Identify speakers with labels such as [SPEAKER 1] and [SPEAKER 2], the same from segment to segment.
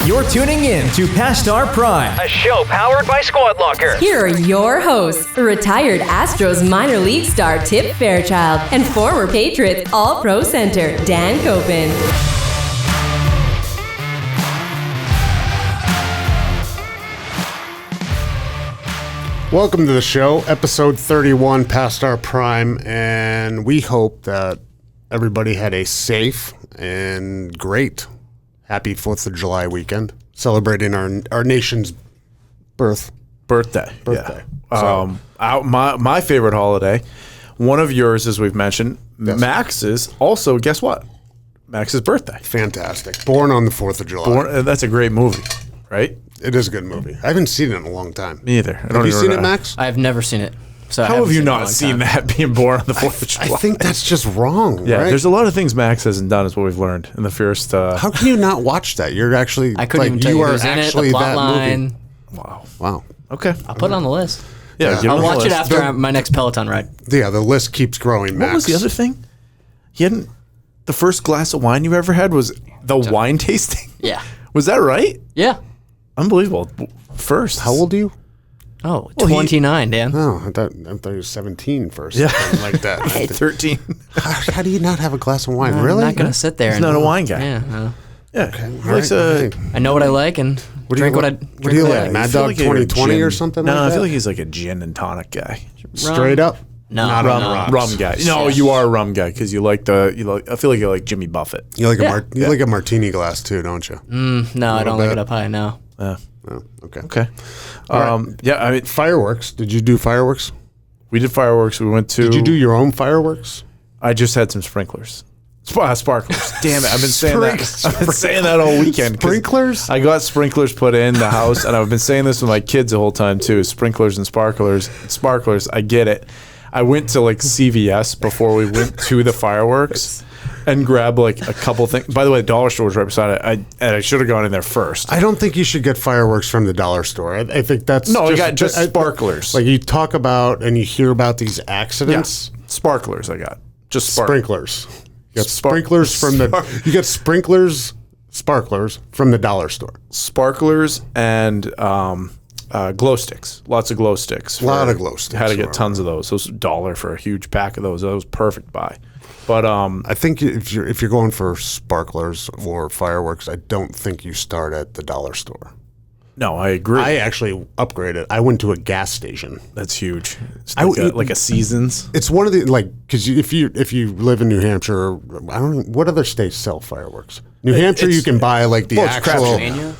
[SPEAKER 1] You're tuning in to Past Our Prime,
[SPEAKER 2] A show powered by Squad Locker.
[SPEAKER 3] Here are your hosts, retired Astros minor league star Tip Fairchild and former Patriots All-Pro center Dan Copen.
[SPEAKER 4] Welcome to the show, episode 31, Past Our Prime, and we hope that everybody had a safe and great happy 4th of July weekend, celebrating our nation's birthday.
[SPEAKER 5] Yeah. My favorite holiday, one of yours, as we've mentioned,
[SPEAKER 4] yes.
[SPEAKER 5] Max's, also, guess what? Max's birthday.
[SPEAKER 4] Fantastic. Born on the 4th of July.
[SPEAKER 5] That's a great movie, right?
[SPEAKER 4] It is a good movie. I haven't seen it in a long time.
[SPEAKER 5] Me either.
[SPEAKER 4] Have you seen it, Max?
[SPEAKER 6] I've never seen it. So
[SPEAKER 5] How have you not seen that being born on the 4th of July?
[SPEAKER 4] I think that's just wrong,
[SPEAKER 5] Yeah,
[SPEAKER 4] right?
[SPEAKER 5] there's a lot of things Max hasn't done, is what we've learned in the first...
[SPEAKER 4] How can you not watch that? You're actually...
[SPEAKER 6] I couldn't even tell you who's in it, the plot line.
[SPEAKER 4] Wow.
[SPEAKER 5] Okay.
[SPEAKER 6] I'll put it on the list.
[SPEAKER 5] Yeah, get it on
[SPEAKER 6] I'll
[SPEAKER 5] the
[SPEAKER 6] watch it
[SPEAKER 5] list.
[SPEAKER 6] after my next Peloton ride.
[SPEAKER 4] Yeah, the list keeps growing, Max.
[SPEAKER 5] What was the other thing? He hadn't... The first glass of wine you ever had was the wine tasting?
[SPEAKER 6] Yeah.
[SPEAKER 5] Was that right?
[SPEAKER 6] Yeah.
[SPEAKER 5] Unbelievable. First.
[SPEAKER 4] How old are you?
[SPEAKER 6] Oh, 29, Dan.
[SPEAKER 4] Oh, I thought he was 17 first.
[SPEAKER 5] Yeah.
[SPEAKER 4] Something like that.
[SPEAKER 5] 13.
[SPEAKER 4] How do you not have a glass of wine?
[SPEAKER 6] I'm
[SPEAKER 4] Really?
[SPEAKER 6] not going to sit there.
[SPEAKER 5] He's
[SPEAKER 6] and,
[SPEAKER 5] not a wine guy.
[SPEAKER 6] Yeah. No.
[SPEAKER 5] Yeah.
[SPEAKER 4] Okay.
[SPEAKER 5] He likes
[SPEAKER 6] I know what I like and drink what I drink.
[SPEAKER 4] What do you
[SPEAKER 6] what I
[SPEAKER 4] like? Mad
[SPEAKER 5] I feel
[SPEAKER 4] Dog
[SPEAKER 5] like you're a
[SPEAKER 4] 2020 or
[SPEAKER 5] gin-
[SPEAKER 4] something
[SPEAKER 5] No,
[SPEAKER 4] like
[SPEAKER 5] I
[SPEAKER 4] that?
[SPEAKER 5] feel like he's like a gin and tonic guy.
[SPEAKER 4] Straight up?
[SPEAKER 6] No,
[SPEAKER 4] Not
[SPEAKER 6] no.
[SPEAKER 4] on the rocks.
[SPEAKER 5] Rum guy. No, you are a rum guy because you like I feel like you like Jimmy Buffett.
[SPEAKER 4] You like
[SPEAKER 6] Yeah.
[SPEAKER 4] you like a martini glass too, don't you?
[SPEAKER 6] No, I don't like
[SPEAKER 4] bit.
[SPEAKER 6] it up high, no.
[SPEAKER 4] Oh, okay.
[SPEAKER 5] Okay.
[SPEAKER 4] right.
[SPEAKER 5] Yeah, I mean,
[SPEAKER 4] Fireworks. Did you do fireworks?
[SPEAKER 5] we did fireworks. We went to.
[SPEAKER 4] Did you do your own fireworks?
[SPEAKER 5] I just had some sprinklers. Sparklers. Damn it. I've been saying that. I've been saying that all weekend. 'cause
[SPEAKER 4] Sprinklers?
[SPEAKER 5] I got sprinklers put in the house, and I've been saying this with my kids the whole time too. Sprinklers and sparklers. Sparklers. I get it. I went to like CVS before we went to the fireworks and grabbed like a couple things. By the way, the dollar store was right beside it. I should have gone in there first.
[SPEAKER 4] I don't think you should get fireworks from the dollar store. I think that's
[SPEAKER 5] No, I got just sparklers.
[SPEAKER 4] Like you talk about and you hear about these accidents.
[SPEAKER 5] Yeah. Sparklers I got. Just sparklers.
[SPEAKER 4] Sprinklers. You got sprinklers from the. You get sparklers from the dollar store.
[SPEAKER 5] Sparklers and glow sticks. Lots of glow sticks.
[SPEAKER 4] A lot of glow sticks.
[SPEAKER 5] Had to get tons of those. Those $1 for a huge pack of those. That was perfect buy. But
[SPEAKER 4] I think if you're going for sparklers or fireworks, I don't think you start at the dollar store.
[SPEAKER 5] no, I agree.
[SPEAKER 4] I actually upgraded. I went to a gas station.
[SPEAKER 5] That's huge. It's
[SPEAKER 4] I
[SPEAKER 5] like,
[SPEAKER 4] would-
[SPEAKER 5] like a Seasons.
[SPEAKER 4] It's one of the because if you live in New Hampshire, I don't know what other states sell fireworks. New Hampshire, you can buy like the
[SPEAKER 5] it's crap
[SPEAKER 4] actual.
[SPEAKER 5] show.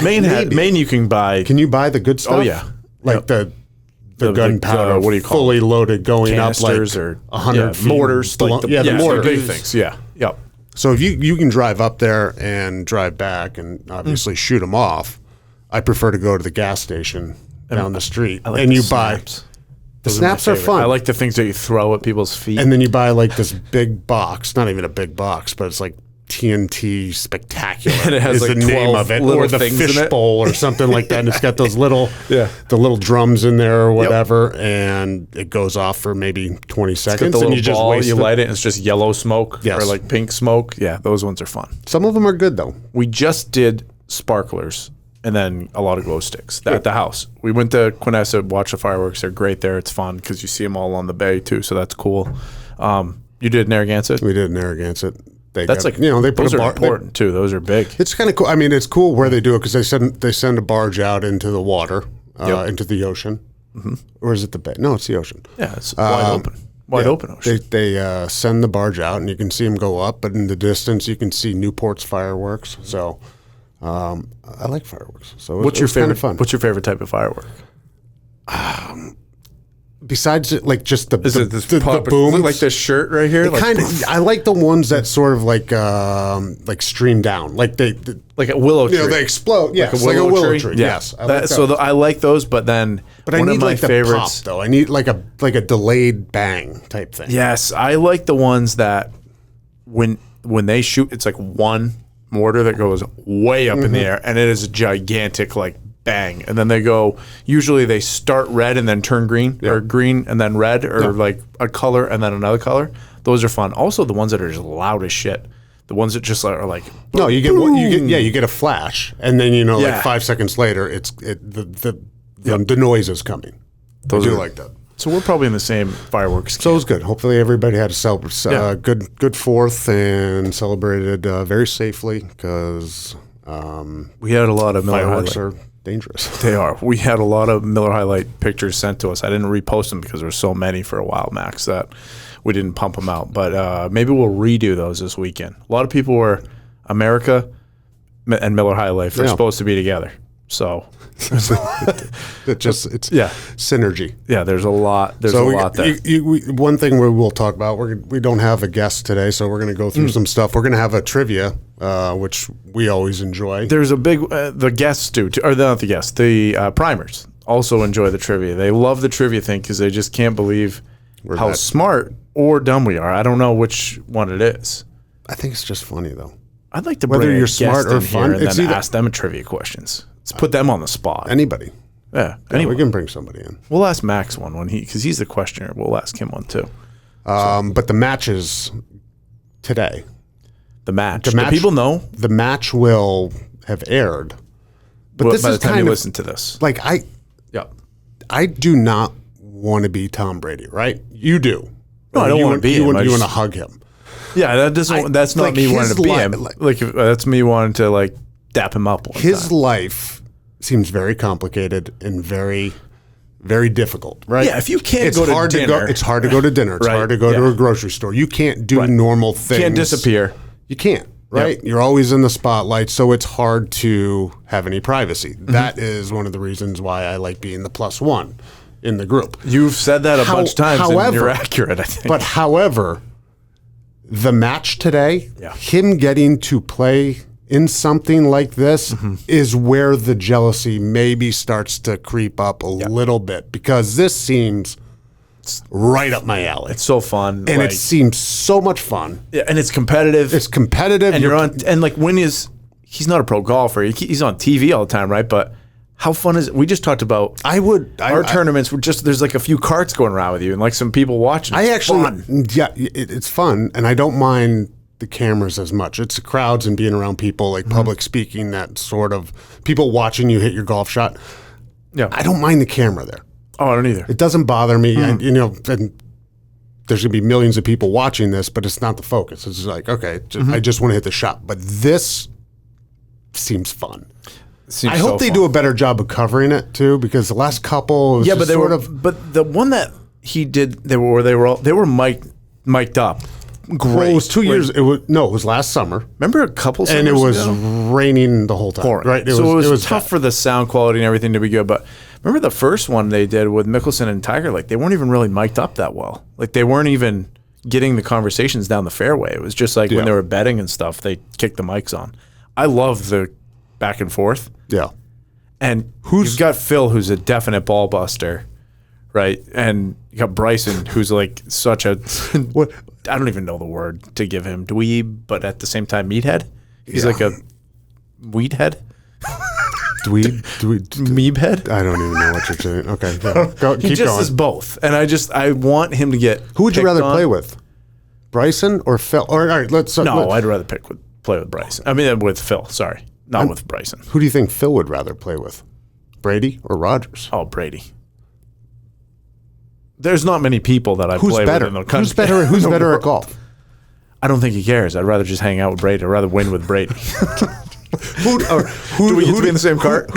[SPEAKER 5] Maine you can buy.
[SPEAKER 4] Can you buy the good stuff?
[SPEAKER 5] Oh, yeah.
[SPEAKER 4] Like
[SPEAKER 5] Yep.
[SPEAKER 4] the gunpowder.
[SPEAKER 5] what do you call
[SPEAKER 4] fully loaded going
[SPEAKER 5] canisters
[SPEAKER 4] up
[SPEAKER 5] or
[SPEAKER 4] like 100 feet.
[SPEAKER 5] mortars.
[SPEAKER 4] below-
[SPEAKER 5] Like the,
[SPEAKER 4] the mortars.
[SPEAKER 5] big things. Yeah. Yep.
[SPEAKER 4] So if you can drive up there and drive back and obviously shoot them off, I prefer to go to the gas station down the street
[SPEAKER 5] I like
[SPEAKER 4] and
[SPEAKER 5] the
[SPEAKER 4] you
[SPEAKER 5] snaps.
[SPEAKER 4] buy. The
[SPEAKER 5] Those my
[SPEAKER 4] snaps are
[SPEAKER 5] favorite.
[SPEAKER 4] fun.
[SPEAKER 5] I like the things that you throw at people's feet.
[SPEAKER 4] And then you buy like this big box, not even a big box, but it's like TNT Spectacular
[SPEAKER 5] And it has
[SPEAKER 4] is
[SPEAKER 5] like
[SPEAKER 4] the name
[SPEAKER 5] 12
[SPEAKER 4] of it,
[SPEAKER 5] little
[SPEAKER 4] or the
[SPEAKER 5] things in
[SPEAKER 4] fish
[SPEAKER 5] it.
[SPEAKER 4] bowl or something like that. And it's got those little,
[SPEAKER 5] Yeah.
[SPEAKER 4] the little drums in there or whatever, and it goes off for maybe 20
[SPEAKER 5] It's got
[SPEAKER 4] seconds,
[SPEAKER 5] the
[SPEAKER 4] and
[SPEAKER 5] little
[SPEAKER 4] you just
[SPEAKER 5] ball,
[SPEAKER 4] waste
[SPEAKER 5] you
[SPEAKER 4] it.
[SPEAKER 5] light it, and it's just yellow smoke
[SPEAKER 4] Yes.
[SPEAKER 5] or like pink smoke. Yeah, those ones are fun.
[SPEAKER 4] Some of them are good though.
[SPEAKER 5] We just did sparklers and then a lot of glow sticks at the house. We went to Quinessa, watched the fireworks. They're great there. It's fun because you see them all on the bay too, so that's cool. You did Narragansett?
[SPEAKER 4] We did Narragansett.
[SPEAKER 5] That's like,
[SPEAKER 4] they put
[SPEAKER 5] those
[SPEAKER 4] a
[SPEAKER 5] are
[SPEAKER 4] bar.
[SPEAKER 5] important too. Those are big.
[SPEAKER 4] It's kind of cool. I mean, it's cool where they do it because they send a barge out into the water,
[SPEAKER 5] Yep.
[SPEAKER 4] into the ocean, or is it the bay? No, it's the ocean.
[SPEAKER 5] Yeah, it's wide open. Wide open ocean.
[SPEAKER 4] They send the barge out, and you can see them go up, but in the distance, you can see Newport's fireworks. So I like fireworks. So
[SPEAKER 5] What's your favorite?
[SPEAKER 4] Kind of fun.
[SPEAKER 5] What's your favorite type of firework?
[SPEAKER 4] Besides it, like just the
[SPEAKER 5] Is it
[SPEAKER 4] the boom,
[SPEAKER 5] like this shirt right here? Like,
[SPEAKER 4] kind of. I like the ones that sort of like stream down, like they
[SPEAKER 5] like a willow tree.
[SPEAKER 4] they explode. Yes, like a willow tree.
[SPEAKER 5] Yeah.
[SPEAKER 4] Yes, I like
[SPEAKER 5] So
[SPEAKER 4] those.
[SPEAKER 5] I like those, but then
[SPEAKER 4] But I
[SPEAKER 5] one
[SPEAKER 4] need
[SPEAKER 5] of my
[SPEAKER 4] like the
[SPEAKER 5] favorites.
[SPEAKER 4] pop though. I need like a delayed bang type thing.
[SPEAKER 5] Yes, I like the ones that when they shoot, it's like one mortar that goes way up in the air, and it is a gigantic like bang, and then they go. Usually they start red and then turn green, or green and then red, or like a color and then another color. Those are fun. Also, the ones that are just loud as shit. The ones that just are like
[SPEAKER 4] No, you get a flash, and then
[SPEAKER 5] Yeah.
[SPEAKER 4] like 5 seconds later, the noise is coming.
[SPEAKER 5] Those
[SPEAKER 4] I do
[SPEAKER 5] are-
[SPEAKER 4] like that.
[SPEAKER 5] So we're probably in the same fireworks.
[SPEAKER 4] So it was good. Hopefully everybody had a
[SPEAKER 5] Yeah.
[SPEAKER 4] good Fourth and celebrated very safely because
[SPEAKER 5] We had a lot of Miller High
[SPEAKER 4] fireworks
[SPEAKER 5] Light.
[SPEAKER 4] are dangerous.
[SPEAKER 5] They are. We had a lot of Miller High Light pictures sent to us. I didn't repost them because there were so many for a while, Max, that we didn't pump them out. But maybe we'll redo those this weekend. A lot of people were America and Miller High Life are
[SPEAKER 4] Yeah.
[SPEAKER 5] supposed to be together. So
[SPEAKER 4] It's
[SPEAKER 5] Yeah.
[SPEAKER 4] synergy.
[SPEAKER 5] yeah, there's a lot. There's a lot there.
[SPEAKER 4] One thing we'll talk about, we don't have a guest today, so we're going to go through some stuff. We're going to have a trivia, which we always enjoy.
[SPEAKER 5] There's a big the guests do, or not the guests, the primers also enjoy the trivia. They love the trivia thing because they just can't believe how
[SPEAKER 4] that-
[SPEAKER 5] smart or dumb we are. I don't know which one it is.
[SPEAKER 4] I think it's just funny, though.
[SPEAKER 5] I'd like to
[SPEAKER 4] Whether
[SPEAKER 5] bring
[SPEAKER 4] you're
[SPEAKER 5] a
[SPEAKER 4] smart
[SPEAKER 5] guest
[SPEAKER 4] or
[SPEAKER 5] in
[SPEAKER 4] fun,
[SPEAKER 5] here and
[SPEAKER 4] it's
[SPEAKER 5] then
[SPEAKER 4] either-
[SPEAKER 5] ask them trivia questions. Let's put them on the spot.
[SPEAKER 4] Anybody.
[SPEAKER 5] Yeah.
[SPEAKER 4] Yeah,
[SPEAKER 5] Anyway,
[SPEAKER 4] we can bring somebody in.
[SPEAKER 5] we'll ask Max one when because he's the questioner. We'll ask him one too.
[SPEAKER 4] But the matches today,
[SPEAKER 5] The match.
[SPEAKER 4] The
[SPEAKER 5] Do
[SPEAKER 4] match-
[SPEAKER 5] people know?
[SPEAKER 4] the match will have aired. But
[SPEAKER 5] Well,
[SPEAKER 4] this
[SPEAKER 5] by
[SPEAKER 4] is
[SPEAKER 5] the time
[SPEAKER 4] kind
[SPEAKER 5] you
[SPEAKER 4] of
[SPEAKER 5] listen to this.
[SPEAKER 4] like
[SPEAKER 5] Yeah.
[SPEAKER 4] I do not want to be Tom Brady, right? You do.
[SPEAKER 5] No, I don't
[SPEAKER 4] You
[SPEAKER 5] wanna be
[SPEAKER 4] You
[SPEAKER 5] him.
[SPEAKER 4] want,
[SPEAKER 5] I
[SPEAKER 4] you want to
[SPEAKER 5] just-
[SPEAKER 4] hug him.
[SPEAKER 5] Yeah, that doesn't. That's not
[SPEAKER 4] like
[SPEAKER 5] me wanting
[SPEAKER 4] his
[SPEAKER 5] to be
[SPEAKER 4] li-
[SPEAKER 5] him.
[SPEAKER 4] like-
[SPEAKER 5] That's me wanting to like dap him up. One
[SPEAKER 4] His
[SPEAKER 5] time.
[SPEAKER 4] life seems very complicated and very, very difficult, right?
[SPEAKER 5] Yeah, if you can't
[SPEAKER 4] it's
[SPEAKER 5] go to
[SPEAKER 4] hard
[SPEAKER 5] dinner-
[SPEAKER 4] it's hard to go to dinner. It's
[SPEAKER 5] Right,
[SPEAKER 4] hard to go to
[SPEAKER 5] yeah.
[SPEAKER 4] a grocery store. You can't do
[SPEAKER 5] Right.
[SPEAKER 4] normal things.
[SPEAKER 5] Can't disappear.
[SPEAKER 4] You can't, right?
[SPEAKER 5] Yep.
[SPEAKER 4] You're always in the spotlight, so it's hard to have any privacy.
[SPEAKER 5] Mm-hmm.
[SPEAKER 4] That is one of the reasons why I like being the plus one in the group.
[SPEAKER 5] You've said that a bunch of times, and
[SPEAKER 4] however-
[SPEAKER 5] you're accurate. I think.
[SPEAKER 4] But however, the match today,
[SPEAKER 5] Yeah.
[SPEAKER 4] him getting to play in something like this
[SPEAKER 5] Mm-hmm.
[SPEAKER 4] is where the jealousy maybe starts to creep up a little bit because this seems right up my alley.
[SPEAKER 5] it's so fun,
[SPEAKER 4] And
[SPEAKER 5] like,
[SPEAKER 4] it seems so much fun.
[SPEAKER 5] yeah, and it's competitive.
[SPEAKER 4] It's competitive.
[SPEAKER 5] and you're on, and like he's not a pro golfer. He's on TV all the time, right? But how fun is it? We just talked about our tournaments. Were just there's like a few carts going around with you and like some people watching.
[SPEAKER 4] I
[SPEAKER 5] It's
[SPEAKER 4] actually,
[SPEAKER 5] fun.
[SPEAKER 4] yeah, it's fun, and I don't mind the cameras as much. It's the crowds and being around people, like public speaking, that sort of people watching you hit your golf shot.
[SPEAKER 5] Yeah.
[SPEAKER 4] I don't mind the camera there.
[SPEAKER 5] Oh, I don't either.
[SPEAKER 4] It doesn't bother me. And there's gonna be millions of people watching this, but it's not the focus. It's just like, okay, I just want to hit the shot. But this seems fun.
[SPEAKER 5] Seems
[SPEAKER 4] I
[SPEAKER 5] so
[SPEAKER 4] hope they
[SPEAKER 5] fun.
[SPEAKER 4] do a better job of covering it too, because the last couple, it was
[SPEAKER 5] Yeah,
[SPEAKER 4] just
[SPEAKER 5] but they
[SPEAKER 4] sort
[SPEAKER 5] were.
[SPEAKER 4] of.
[SPEAKER 5] But the one that he did, they were mic'd up. Great.
[SPEAKER 4] Well, it was 2
[SPEAKER 5] Like,
[SPEAKER 4] years. It was last summer,
[SPEAKER 5] Remember a couple
[SPEAKER 4] and it
[SPEAKER 5] summers
[SPEAKER 4] was
[SPEAKER 5] ago?
[SPEAKER 4] raining the whole time.
[SPEAKER 5] Pouring.
[SPEAKER 4] Right?
[SPEAKER 5] It was tough
[SPEAKER 4] bad.
[SPEAKER 5] for the sound quality and everything to be good. But remember the first one they did with Mickelson and Tiger? Like they weren't even really mic'd up that well. Like they weren't even getting the conversations down the fairway. It was just like
[SPEAKER 4] Yeah.
[SPEAKER 5] when they were betting and stuff, they kicked the mics on. I love the back and forth.
[SPEAKER 4] Yeah.
[SPEAKER 5] And you've got Phil, who's a definite ball buster, right? And you got Bryson, who's like such a
[SPEAKER 4] What?
[SPEAKER 5] I don't even know the word to give him, dweeb, but at the same time, meathead. He's
[SPEAKER 4] Yeah.
[SPEAKER 5] like a weed head,
[SPEAKER 4] Dweeb.
[SPEAKER 5] meeb head.
[SPEAKER 4] I don't even know what you're saying. Okay, yeah.
[SPEAKER 5] He
[SPEAKER 4] Keep
[SPEAKER 5] just
[SPEAKER 4] going.
[SPEAKER 5] is both, and I want him to get.
[SPEAKER 4] Who would you
[SPEAKER 5] picked
[SPEAKER 4] rather
[SPEAKER 5] on.
[SPEAKER 4] play with, Bryson or Phil? Or, all right, let's.
[SPEAKER 5] No, I'd rather play with Bryson. I mean, with Phil. Sorry, not with Bryson.
[SPEAKER 4] Who do you think Phil would rather play with, Brady or Rodgers?
[SPEAKER 5] Oh, Brady. There's not many people that I
[SPEAKER 4] Who's
[SPEAKER 5] play
[SPEAKER 4] better?
[SPEAKER 5] with in the country.
[SPEAKER 4] Who's better? Who's better at golf?
[SPEAKER 5] I don't think he cares. I'd rather just hang out with Brady. I'd rather win with Brady.
[SPEAKER 4] Who
[SPEAKER 5] Do we get to be in the same cart?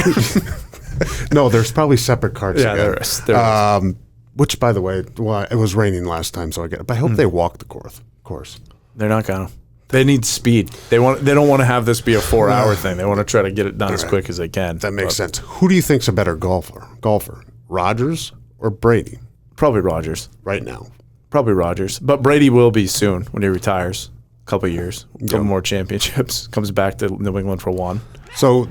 [SPEAKER 4] No, there's probably separate carts.
[SPEAKER 5] Yeah,
[SPEAKER 4] again.
[SPEAKER 5] there is. There is.
[SPEAKER 4] Which, by the way, well, it was raining last time, so I get it. But I hope they walk the course.
[SPEAKER 5] They're not gonna. They need speed. They don't want to have this be a 4-hour thing. They want to try to get it done as quick as they can.
[SPEAKER 4] That makes sense. Who do you think's a better golfer, Rodgers or Brady
[SPEAKER 5] Probably Rodgers.
[SPEAKER 4] right now?
[SPEAKER 5] Probably Rodgers. But Brady will be soon when he retires. A couple years. A couple more championships. Comes back to New England for one.
[SPEAKER 4] So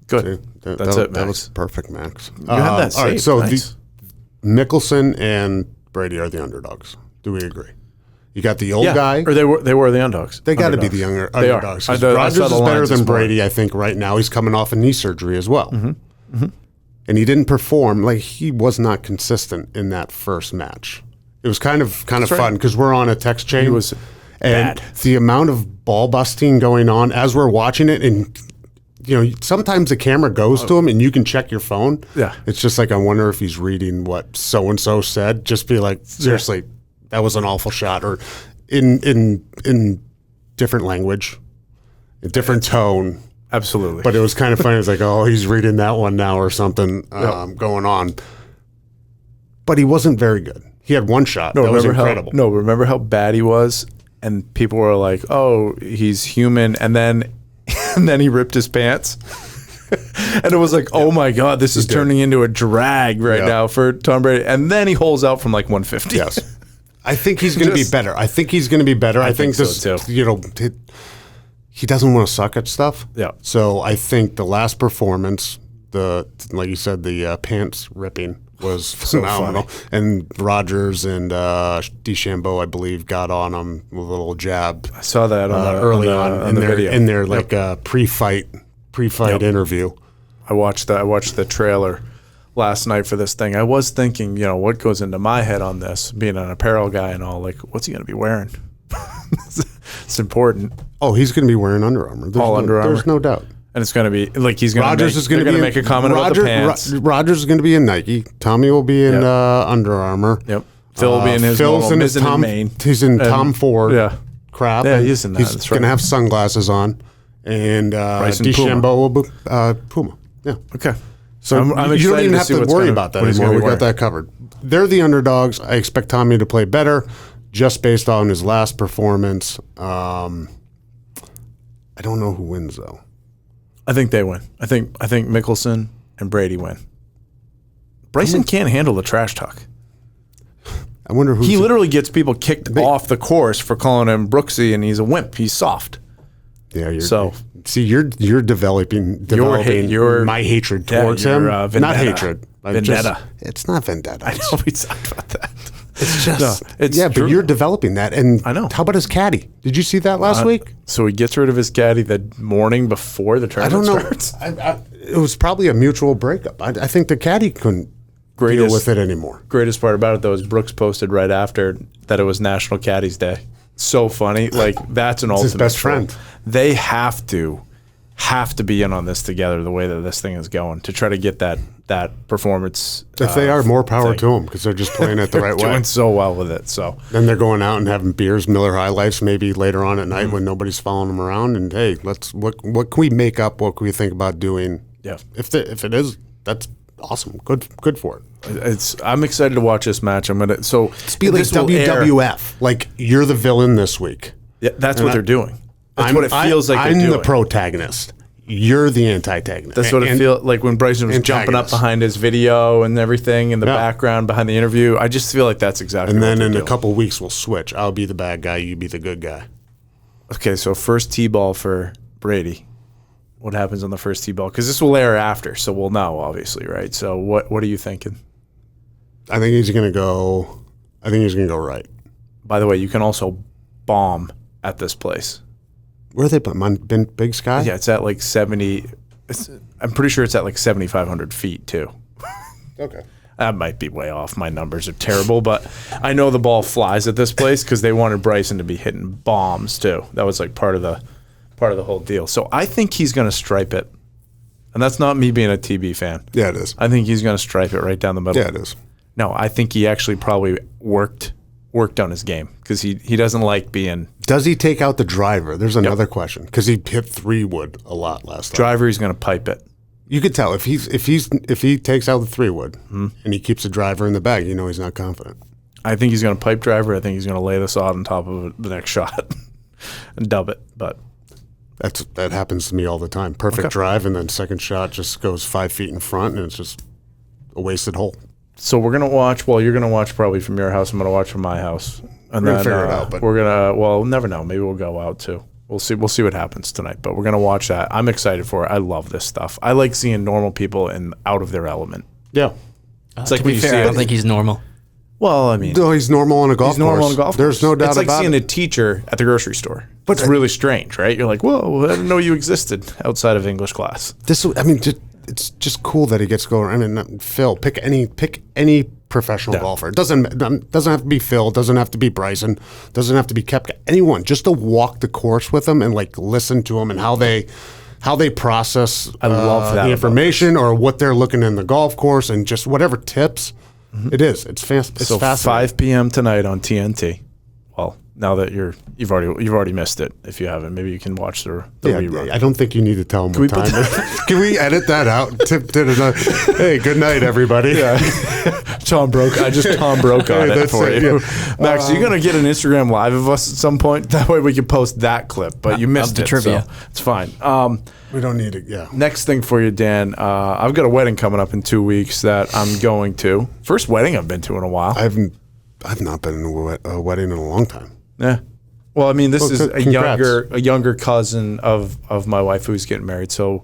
[SPEAKER 5] Good. That's it, Max.
[SPEAKER 4] That was perfect, Max.
[SPEAKER 5] You had that
[SPEAKER 4] all right,
[SPEAKER 5] saved.
[SPEAKER 4] so
[SPEAKER 5] Nice.
[SPEAKER 4] Mickelson and Brady are the underdogs. Do we agree? You got the old guy.
[SPEAKER 5] Or they were the underdogs.
[SPEAKER 4] They got to be
[SPEAKER 5] Underdogs.
[SPEAKER 4] the younger
[SPEAKER 5] They are.
[SPEAKER 4] underdogs.
[SPEAKER 5] I saw
[SPEAKER 4] Rodgers
[SPEAKER 5] the
[SPEAKER 4] is better
[SPEAKER 5] lines
[SPEAKER 4] than
[SPEAKER 5] this morning.
[SPEAKER 4] Brady, I think, right now. He's coming off a knee surgery as well.
[SPEAKER 5] Mm-hmm.
[SPEAKER 4] And he didn't perform. Like, he was not consistent in that first match. It was kind of
[SPEAKER 5] right.
[SPEAKER 4] fun because we're on a text chain. And
[SPEAKER 5] Bad.
[SPEAKER 4] the amount of ball busting going on as we're watching it, and sometimes the camera goes to him and you can check your phone.
[SPEAKER 5] Yeah.
[SPEAKER 4] It's just like, I wonder if he's reading what so-and-so said. Just be like, seriously, that was an awful shot. Or in different language, a different tone.
[SPEAKER 5] Absolutely.
[SPEAKER 4] But it was kind of funny. It's like, oh, he's reading that one now or something going on. But he wasn't very good. He had one shot. That was incredible.
[SPEAKER 5] Remember how bad he was? And people were like, oh, he's human. And then he ripped his pants. And it was like, oh my God, this is turning into a drag now for Tom Brady. And then he holes out from like 150.
[SPEAKER 4] Yes. I think he's going to be better. I think this,
[SPEAKER 5] so too.
[SPEAKER 4] He doesn't want to suck at stuff.
[SPEAKER 5] Yeah.
[SPEAKER 4] So I think the last performance, like you said, the pants ripping was phenomenal.
[SPEAKER 5] Funny.
[SPEAKER 4] And Rodgers and DeChambeau, I believe, got on him with a little jab.
[SPEAKER 5] I saw that
[SPEAKER 4] early on
[SPEAKER 5] in the video.
[SPEAKER 4] In their like pre-fight interview.
[SPEAKER 5] I watched the trailer last night for this thing. I was thinking, what goes into my head on this, being an apparel guy and all, like, what's he going to be wearing? It's important.
[SPEAKER 4] Oh, he's going to be wearing Under Armour.
[SPEAKER 5] Under Armour.
[SPEAKER 4] There's no doubt.
[SPEAKER 5] And it's going to be like he's going
[SPEAKER 4] to
[SPEAKER 5] make a comment about the pants.
[SPEAKER 4] Rodgers is going to be in Nike. Tommy will be in Under Armour.
[SPEAKER 5] Yep. Phil will be in his
[SPEAKER 4] Phil's
[SPEAKER 5] normal,
[SPEAKER 4] in his Tom.
[SPEAKER 5] Maine.
[SPEAKER 4] He's in Tom Ford. Crap.
[SPEAKER 5] Yeah, he's in that.
[SPEAKER 4] He's going to have sunglasses on, and DeChambeau will be Puma. Yeah.
[SPEAKER 5] Okay.
[SPEAKER 4] So
[SPEAKER 5] I'm
[SPEAKER 4] you don't even have to worry about that anymore. We got that covered. They're the underdogs. I expect Tommy to play better, just based on his last performance. I don't know who wins though.
[SPEAKER 5] I think they win. I think Mickelson and Brady win. Bryson can't handle the trash talk.
[SPEAKER 4] I wonder who
[SPEAKER 5] he literally gets people kicked off the course for calling him Brooksy, and he's a wimp. He's soft.
[SPEAKER 4] Yeah, you're developing my hatred towards him. Not hatred.
[SPEAKER 5] Vendetta.
[SPEAKER 4] It's not vendetta.
[SPEAKER 5] I know we talked about that.
[SPEAKER 4] It's just but you're developing that. And
[SPEAKER 5] I know.
[SPEAKER 4] How about his caddy? Did you see that last week?
[SPEAKER 5] So he gets rid of his caddy the morning before the tournament starts.
[SPEAKER 4] It was probably a mutual breakup. I think the caddy couldn't deal with it anymore.
[SPEAKER 5] Greatest part about it though is Brooks posted right after that it was National Caddies Day. So funny. Like that's an ultimate.
[SPEAKER 4] His best friend.
[SPEAKER 5] They have to be in on this together the way that this thing is going to try to get that performance.
[SPEAKER 4] If they are, more power to them because they're just playing it the right way.
[SPEAKER 5] Doing so well with it. So
[SPEAKER 4] then they're going out and having beers, Miller High Lifes, maybe later on at night when nobody's following them around. And hey, what can we make up? What can we think about doing?
[SPEAKER 5] Yeah.
[SPEAKER 4] If it is, that's awesome. Good for it.
[SPEAKER 5] I'm excited to watch this match. Be like
[SPEAKER 4] WWF. Like you're the villain this week.
[SPEAKER 5] Yeah, that's what they're doing. That's what it feels like.
[SPEAKER 4] I'm the protagonist. You're the antagonist.
[SPEAKER 5] That's what it feels like when Bryson was jumping up behind his video and everything in the background behind the interview. I just feel like that's exactly.
[SPEAKER 4] And then
[SPEAKER 5] what
[SPEAKER 4] in a couple of weeks we'll switch. I'll be the bad guy. You be the good guy.
[SPEAKER 5] Okay, so first tee ball for Brady. What happens on the first tee ball? Because this will air after, so we'll know obviously, right? So what are you thinking?
[SPEAKER 4] I think he's going to go. Right.
[SPEAKER 5] By the way, you can also bomb at this place.
[SPEAKER 4] Where are they putting Big Sky?
[SPEAKER 5] Yeah, it's at like 70. I'm pretty sure it's at like 7,500 feet too.
[SPEAKER 4] Okay.
[SPEAKER 5] That might be way off. My numbers are terrible, but I know the ball flies at this place because they wanted Bryson to be hitting bombs too. That was like part of the whole deal. So I think he's going to stripe it, and that's not me being a TB fan.
[SPEAKER 4] Yeah, it is.
[SPEAKER 5] I think he's going to stripe it right down the middle.
[SPEAKER 4] Yeah, it is.
[SPEAKER 5] No, I think he actually probably worked on his game because he doesn't like being.
[SPEAKER 4] Does he take out the driver? There's another question because he hit 3-wood a lot last time.
[SPEAKER 5] Driver, he's going to pipe it.
[SPEAKER 4] You could tell if he takes out the 3-wood and he keeps the driver in the bag, he's not confident.
[SPEAKER 5] I think he's going to pipe driver. I think he's going to lay the sod on top of the next shot and dub it. But
[SPEAKER 4] that happens to me all the time. Perfect drive and then second shot just goes 5 feet in front and it's just a wasted hole.
[SPEAKER 5] So we're gonna watch. Well, you're gonna watch probably from your house. I'm gonna watch from my house, and
[SPEAKER 4] we're
[SPEAKER 5] then
[SPEAKER 4] gonna figure it out. But
[SPEAKER 5] we're gonna. Well, never know. Maybe we'll go out too. We'll see. We'll see what happens tonight. But we're gonna watch that. I'm excited for it. I love this stuff. I like seeing normal people out of their element.
[SPEAKER 4] Yeah,
[SPEAKER 5] it's like
[SPEAKER 6] to be fair, I don't think he's normal.
[SPEAKER 5] Well, I mean,
[SPEAKER 4] no, he's normal on a golf course. There's no doubt about it.
[SPEAKER 5] It's like seeing a teacher at the grocery store. But it's really strange, right? You're like, whoa, I didn't know you existed outside of English class.
[SPEAKER 4] It's just cool that he gets going. I mean, Phil, pick any professional golfer. It doesn't have to be Phil, doesn't have to be Bryson, doesn't have to be Koepka, anyone, just to walk the course with them and like listen to them and how they process
[SPEAKER 5] I love that
[SPEAKER 4] the information or what they're looking in the golf course and just whatever tips it is. It's
[SPEAKER 5] So
[SPEAKER 4] fascinating.
[SPEAKER 5] 5 p.m. tonight on TNT. Well, now that you've already missed it. If you haven't, maybe you can watch the rerun.
[SPEAKER 4] I don't think you need to tell them what
[SPEAKER 5] we put
[SPEAKER 4] time. Can we edit that out? Hey, good night, everybody.
[SPEAKER 5] Yeah. Tom broke on
[SPEAKER 4] Hey,
[SPEAKER 5] it for
[SPEAKER 4] that's it,
[SPEAKER 5] you.
[SPEAKER 4] yeah.
[SPEAKER 5] Max, you're going to get an Instagram live of us at some point. That way we can post that clip, but you missed
[SPEAKER 6] the
[SPEAKER 5] it.
[SPEAKER 6] trivia.
[SPEAKER 5] So it's fine.
[SPEAKER 4] We don't need it. Yeah.
[SPEAKER 5] Next thing for you, Dan. I've got a wedding coming up in 2 weeks that I'm going to. First wedding I've been to in a while.
[SPEAKER 4] I've not been in a wedding in a long time.
[SPEAKER 5] Yeah. Well, I mean, this is
[SPEAKER 4] congrats.
[SPEAKER 5] a younger cousin of my wife who's getting married. So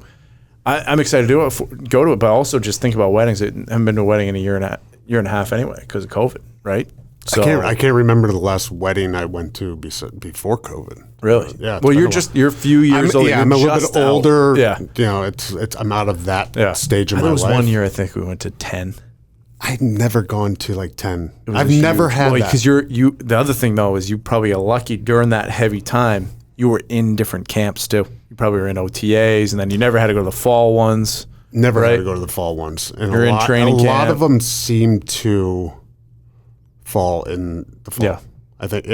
[SPEAKER 5] I'm excited to go to it, but also just think about weddings. I haven't been to a wedding in a year and a half anyway because of COVID, right? So
[SPEAKER 4] I can't remember the last wedding I went to before COVID.
[SPEAKER 5] Really?
[SPEAKER 4] Yeah.
[SPEAKER 5] Well, you're a few years old.
[SPEAKER 4] Yeah, I'm a little bit older.
[SPEAKER 5] Yeah.
[SPEAKER 4] You know, it's I'm out of that stage of my
[SPEAKER 5] There was
[SPEAKER 4] life.
[SPEAKER 5] 1 year I think we went to 10.
[SPEAKER 4] I've never gone to like 10.
[SPEAKER 5] It was
[SPEAKER 4] I've
[SPEAKER 5] huge.
[SPEAKER 4] never had that.
[SPEAKER 5] Because you. The other thing though is you probably got lucky during that heavy time. You were in different camps too. You probably were in OTAs, and then you never had to go to the fall ones.
[SPEAKER 4] Never had
[SPEAKER 5] right?
[SPEAKER 4] to go to the fall ones. And
[SPEAKER 5] You're in training
[SPEAKER 4] A lot
[SPEAKER 5] camp.
[SPEAKER 4] of them seem to fall in the fall.
[SPEAKER 5] Yeah.
[SPEAKER 4] I think,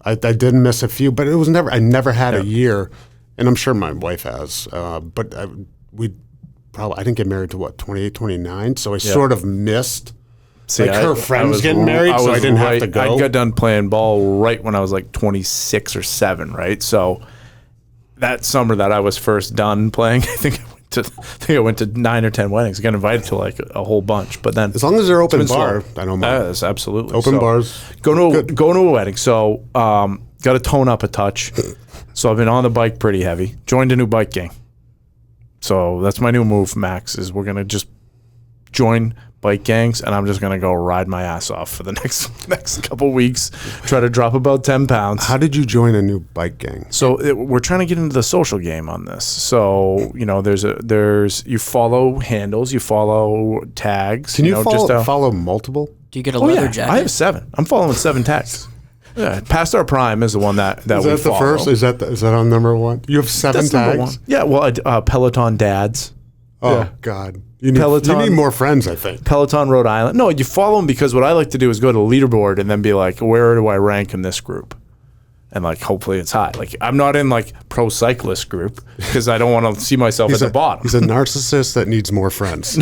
[SPEAKER 4] I did miss a few, but it was never. I never had a year, and I'm sure my wife has. But I didn't get married to 28, 29, so I sort of missed.
[SPEAKER 5] See,
[SPEAKER 4] like her friends getting married, so I didn't have to go.
[SPEAKER 5] I got done playing ball right when I was like 26 or 7, right? So that summer that I was first done playing, I think I went to 9 or 10 weddings. I got invited to like a whole bunch, but then
[SPEAKER 4] As long as they're open
[SPEAKER 5] it's been
[SPEAKER 4] bar,
[SPEAKER 5] slow.
[SPEAKER 4] I don't mind.
[SPEAKER 5] Yes, absolutely.
[SPEAKER 4] Open bars.
[SPEAKER 5] Go to a wedding. So got to tone up a touch. So I've been on the bike pretty heavy. Joined a new bike gang. So that's my new move, Max. Is we're gonna just join bike gangs, and I'm just gonna go ride my ass off for the next couple weeks. Try to drop about 10 pounds.
[SPEAKER 4] How did you join a new bike gang?
[SPEAKER 5] So we're trying to get into the social game on this. So there's you follow handles, you follow tags.
[SPEAKER 4] Can you
[SPEAKER 5] follow?
[SPEAKER 4] follow multiple?
[SPEAKER 6] Do you get a leather jacket?
[SPEAKER 5] I have 7. I'm following 7 tags. Yeah, Past Our Prime is the one that
[SPEAKER 4] Is
[SPEAKER 5] we
[SPEAKER 4] that the
[SPEAKER 5] follow.
[SPEAKER 4] first? Is that on number 1? You have 7
[SPEAKER 5] That's number
[SPEAKER 4] tags?
[SPEAKER 5] 1. Yeah, well, Peloton dads.
[SPEAKER 4] Oh,
[SPEAKER 5] Yeah.
[SPEAKER 4] God. You need
[SPEAKER 5] Peloton-
[SPEAKER 4] more friends, I think.
[SPEAKER 5] Peloton, Rhode Island. No, you follow them because what I like to do is go to the leaderboard and then be like, where do I rank in this group? And like, hopefully it's high. Like, I'm not in like pro cyclist group because I don't want to see myself at the bottom.
[SPEAKER 4] He's a narcissist that needs more friends.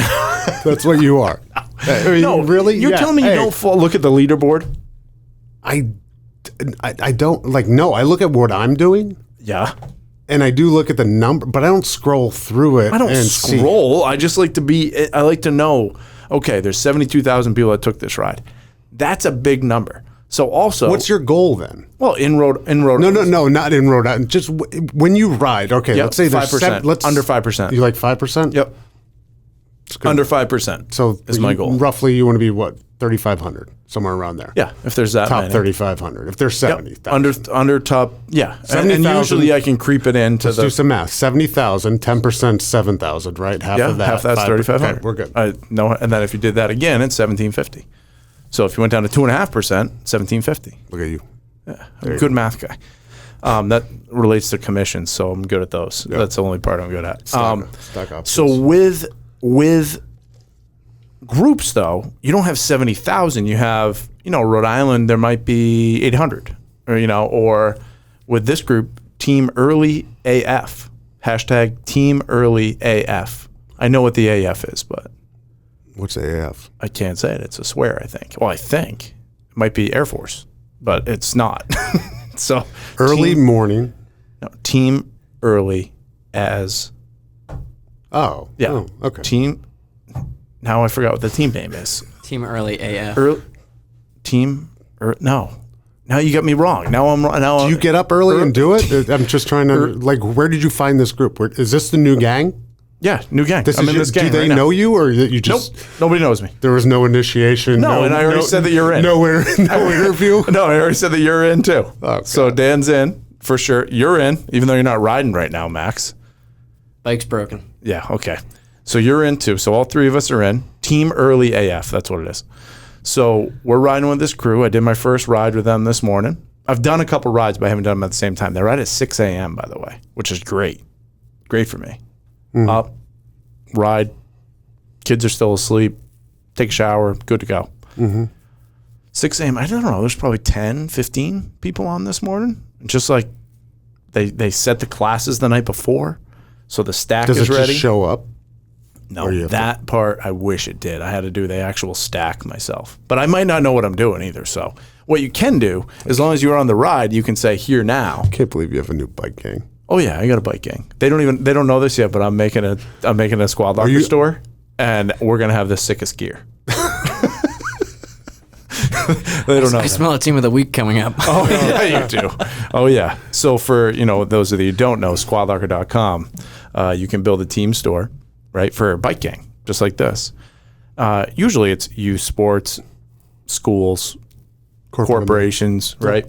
[SPEAKER 4] That's what you are. I mean,
[SPEAKER 5] No,
[SPEAKER 4] really?
[SPEAKER 5] You're
[SPEAKER 4] Yeah.
[SPEAKER 5] telling me
[SPEAKER 4] Hey,
[SPEAKER 5] you don't look at the leaderboard?
[SPEAKER 4] I don't, like, no, I look at what I'm doing,
[SPEAKER 5] Yeah.
[SPEAKER 4] and I do look at the number, but I don't scroll through it
[SPEAKER 5] I don't
[SPEAKER 4] and see.
[SPEAKER 5] scroll. I just like I like to know, okay, there's 72,000 people that took this ride. That's a big number. So also,
[SPEAKER 4] What's your goal then?
[SPEAKER 5] well, in Rhode
[SPEAKER 4] No, not in Rhode Island. Just when you ride, okay,
[SPEAKER 5] Yep,
[SPEAKER 4] let's say there's
[SPEAKER 5] 5%, under 5%.
[SPEAKER 4] You like 5%?
[SPEAKER 5] Yep. Under 5%.
[SPEAKER 4] So
[SPEAKER 5] is my goal.
[SPEAKER 4] Roughly, you want to be what, 3,500, somewhere around there.
[SPEAKER 5] Yeah, if there's that
[SPEAKER 4] Top
[SPEAKER 5] many.
[SPEAKER 4] 3,500. If there's
[SPEAKER 5] Yep.
[SPEAKER 4] 70,000.
[SPEAKER 5] Under top, yeah. And
[SPEAKER 4] 70,000.
[SPEAKER 5] usually I can creep it into
[SPEAKER 4] Let's do some math. 70,000, 10%, 7,000, right? Half of that.
[SPEAKER 5] half that's 3,500.
[SPEAKER 4] Okay, we're good.
[SPEAKER 5] No, and then if you did that again, it's 1,750. So if you went down to 2.5%, 1,750.
[SPEAKER 4] Look at you.
[SPEAKER 5] I'm a good math guy. That relates to commissions, so I'm good at those. That's the only part I'm good at.
[SPEAKER 4] Stock options.
[SPEAKER 5] So with groups, though, you don't have 70,000. You have, Rhode Island, there might be 800, or with this group, Team Early AF. Hashtag Team Early AF. I know what the AF is, but
[SPEAKER 4] What's AF?
[SPEAKER 5] I can't say it. It's a swear, I think. Well, I think it might be Air Force, but it's not. So
[SPEAKER 4] Early morning.
[SPEAKER 5] Team Early as
[SPEAKER 4] Oh.
[SPEAKER 5] yeah.
[SPEAKER 4] Oh, okay.
[SPEAKER 5] Team. Now I forgot what the team name is.
[SPEAKER 6] Team Early AF.
[SPEAKER 5] No. Now you got me wrong. Now I'm wrong. Now
[SPEAKER 4] Do you get up early and do it? I'm just trying to, where did you find this group? Is this the new gang?
[SPEAKER 5] Yeah, new gang. I'm in this gang.
[SPEAKER 4] Do they
[SPEAKER 5] right now.
[SPEAKER 4] know you, or that you just?
[SPEAKER 5] Nope. Nobody knows me.
[SPEAKER 4] There was no initiation.
[SPEAKER 5] No, and I already said that you're in.
[SPEAKER 4] No interview.
[SPEAKER 5] No, I already said that you're in too.
[SPEAKER 4] Oh,
[SPEAKER 5] so Dan's in for sure. You're in, even though you're not riding right now, Max.
[SPEAKER 6] Bike's broken.
[SPEAKER 5] Yeah. Okay. So you're in too. So all 3 of us are in. Team Early AF. That's what it is. So we're riding with this crew. I did my first ride with them this morning. I've done a couple rides, but I haven't done them at the same time. They ride at 6 a.m., by the way, which is great. Great for me. Up, ride, kids are still asleep, take a shower, good to go. 6 a.m., I don't know, there's probably 10, 15 people on this morning. Just like they set the classes the night before, so the stack
[SPEAKER 4] Does
[SPEAKER 5] is
[SPEAKER 4] it
[SPEAKER 5] ready.
[SPEAKER 4] just show up?
[SPEAKER 5] No, that part I wish it did. I had to do the actual stack myself. But I might not know what I'm doing either. So what you can do, as long as you're on the ride, you can say here now.
[SPEAKER 4] I can't believe you have a new bike gang.
[SPEAKER 5] Oh yeah, I got a bike gang. They don't know this yet, but I'm making a Squad Locker store, and we're gonna have the sickest gear. They don't know.
[SPEAKER 6] I smell a team of the week coming up.
[SPEAKER 5] Oh yeah, you do. Oh yeah. So for those of you who don't know, squadlocker.com, you can build a team store, right, for a bike gang, just like this. Usually it's youth sports, schools, corporations, right?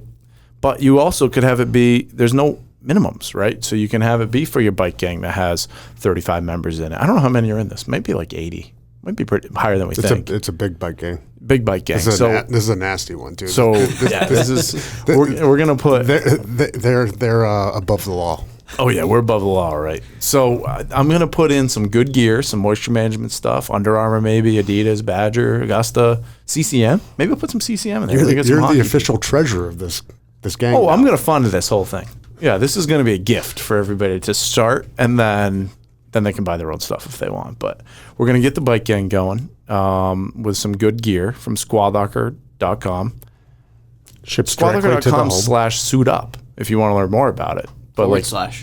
[SPEAKER 5] But you also could have it be, there's no minimums, right? So you can have it be for your bike gang that has 35 members in it. I don't know how many are in this. Maybe like 80. Might be pretty higher than we think.
[SPEAKER 4] It's a big bike gang.
[SPEAKER 5] Big bike gang.
[SPEAKER 4] This is a nasty one, too.
[SPEAKER 5] So this is we're gonna put.
[SPEAKER 4] They're above the law.
[SPEAKER 5] Oh yeah, we're above the law, right? So I'm gonna put in some good gear, some moisture management stuff, Under Armour, maybe Adidas, Badger, Augusta, CCM. Maybe I'll put some CCM in there.
[SPEAKER 4] You're the official treasurer of this gang.
[SPEAKER 5] Oh, I'm gonna fund this whole thing. Yeah, this is gonna be a gift for everybody to start, and then they can buy their own stuff if they want. But we're gonna get the bike gang going with some good gear from squadlocker.com.
[SPEAKER 4] Ships directly to the home.
[SPEAKER 5] squadlocker.com/suit up if you want to learn more about it. But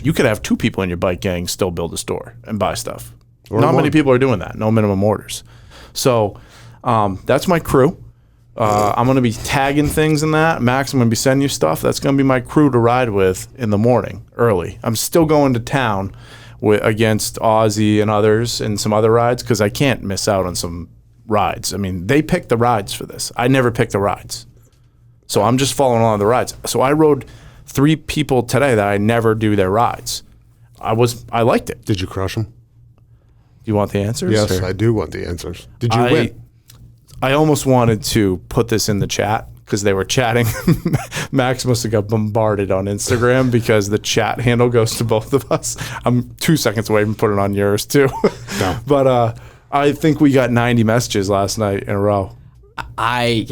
[SPEAKER 5] you could have 2 people in your bike gang still build a store and buy stuff. Not many people are doing that. No minimum orders. So that's my crew. I'm going to be tagging things in that. Max, I'm going to be sending you stuff. That's going to be my crew to ride with in the morning early. I'm still going to town against Aussie and others and some other rides because I can't miss out on some rides. I mean, they pick the rides for this. I never pick the rides. So I'm just following along the rides. So I rode 3 people today that I never do their rides. I liked it.
[SPEAKER 4] Did you crush them?
[SPEAKER 5] Do you want the answers?
[SPEAKER 4] Yes, I do want the answers. Did you win?
[SPEAKER 5] I almost wanted to put this in the chat because they were chatting. Max must have got bombarded on Instagram because the chat handle goes to both of us. I'm 2 seconds away from putting it on yours too.
[SPEAKER 4] No.
[SPEAKER 5] But I think we got 90 messages last night in a row.
[SPEAKER 6] I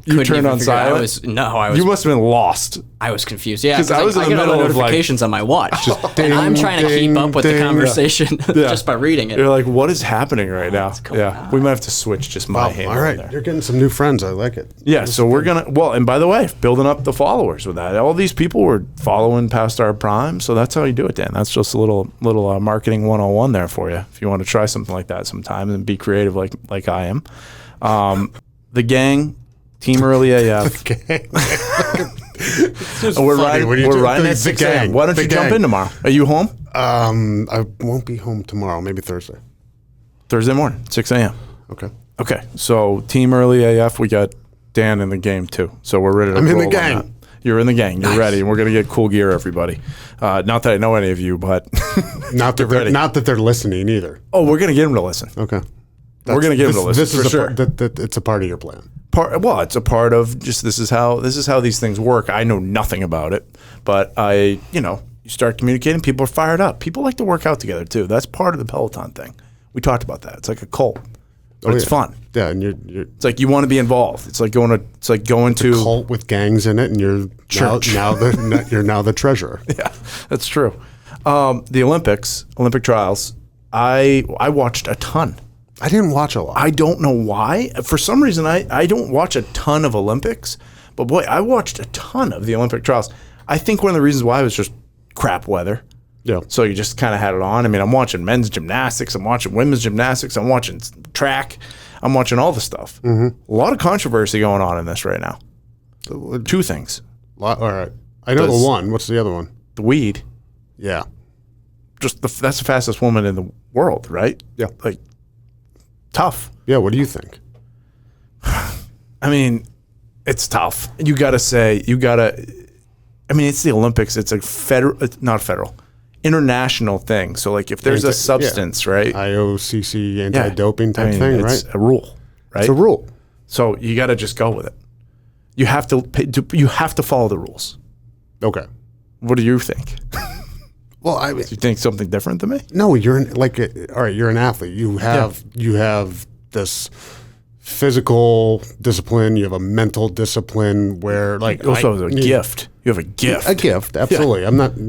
[SPEAKER 5] You
[SPEAKER 6] couldn't
[SPEAKER 5] turned
[SPEAKER 6] even
[SPEAKER 5] on
[SPEAKER 6] figure out.
[SPEAKER 5] silent?
[SPEAKER 6] I was
[SPEAKER 5] You must have been lost.
[SPEAKER 6] I was confused. Yeah,
[SPEAKER 5] 'Cause I was in the
[SPEAKER 6] get all
[SPEAKER 5] middle of, like,
[SPEAKER 6] notifications on my watch,
[SPEAKER 4] ding,
[SPEAKER 6] and I'm trying to keep up with
[SPEAKER 4] ding,
[SPEAKER 6] the
[SPEAKER 4] ding.
[SPEAKER 6] conversation just by reading it.
[SPEAKER 5] You're like, what is happening right now?
[SPEAKER 6] going
[SPEAKER 5] Yeah, we might have to switch just my handle.
[SPEAKER 4] All right,
[SPEAKER 5] there.
[SPEAKER 4] you're getting some new friends. I like it.
[SPEAKER 5] Yeah, so we're gonna. Well, and by the way, building up the followers with that. All these people were following past our prime, so that's how you do it, Dan. That's just a little marketing 101 there for you. If you want to try something like that sometime and be creative like I am. The gang, Team Early AF. We're riding at 6 a.m. Why don't you jump in tomorrow? Are you home?
[SPEAKER 4] I won't be home tomorrow. Maybe Thursday.
[SPEAKER 5] Thursday morning, 6 a.m.
[SPEAKER 4] Okay.
[SPEAKER 5] Okay, so Team Early AF, we got Dan in the game too. So we're ready to
[SPEAKER 4] I'm in
[SPEAKER 5] roll
[SPEAKER 4] the
[SPEAKER 5] on
[SPEAKER 4] gang.
[SPEAKER 5] that. You're in the gang. You're ready. And we're going to get cool gear, everybody. Not that I know any of you, but
[SPEAKER 4] Not that they're listening either.
[SPEAKER 5] oh, we're going to get them to listen.
[SPEAKER 4] Okay.
[SPEAKER 5] We're going to get them to listen
[SPEAKER 4] This
[SPEAKER 5] for
[SPEAKER 4] is
[SPEAKER 5] sure.
[SPEAKER 4] it's a part of your plan.
[SPEAKER 5] Well, it's a part of just this is how these things work. I know nothing about it, but you start communicating, people are fired up. People like to work out together too. That's part of the Peloton thing. We talked about that. It's like a cult, but it's fun.
[SPEAKER 4] Yeah, and you're
[SPEAKER 5] It's like you want to be involved. It's like going to
[SPEAKER 4] cult with gangs in it, and you're
[SPEAKER 5] Church.
[SPEAKER 4] now the treasurer.
[SPEAKER 5] Yeah, that's true. The Olympic trials. I watched a ton.
[SPEAKER 4] I didn't watch a lot.
[SPEAKER 5] I don't know why. For some reason, I don't watch a ton of Olympics, but boy, I watched a ton of the Olympic trials. I think one of the reasons why was just crap weather.
[SPEAKER 4] Yeah.
[SPEAKER 5] So you just kind of had it on. I mean, I'm watching men's gymnastics. I'm watching women's gymnastics. I'm watching track. I'm watching all the stuff. Mm-hmm. A lot of controversy going on in this right now. 2 things.
[SPEAKER 4] All right. I know the one. What's the other one?
[SPEAKER 5] The weed.
[SPEAKER 4] Yeah.
[SPEAKER 5] That's the fastest woman in the world, right?
[SPEAKER 4] Yeah.
[SPEAKER 5] Like, tough.
[SPEAKER 4] Yeah. What do you think?
[SPEAKER 5] I mean, it's tough. I mean, it's the Olympics. It's not federal, international thing. So, like, if there's a substance, right?
[SPEAKER 4] IOCC anti-doping type thing,
[SPEAKER 5] it's
[SPEAKER 4] right?
[SPEAKER 5] a rule, right?
[SPEAKER 4] It's a rule.
[SPEAKER 5] So you got to just go with it. You have to follow the rules.
[SPEAKER 4] Okay.
[SPEAKER 5] What do you think?
[SPEAKER 4] Well, I
[SPEAKER 5] Do you think something different than me?
[SPEAKER 4] no, you're all right. You're an athlete. You have this physical discipline. You have a mental discipline where like
[SPEAKER 5] You also have a gift. You have a gift.
[SPEAKER 4] A gift, absolutely.
[SPEAKER 5] Yeah.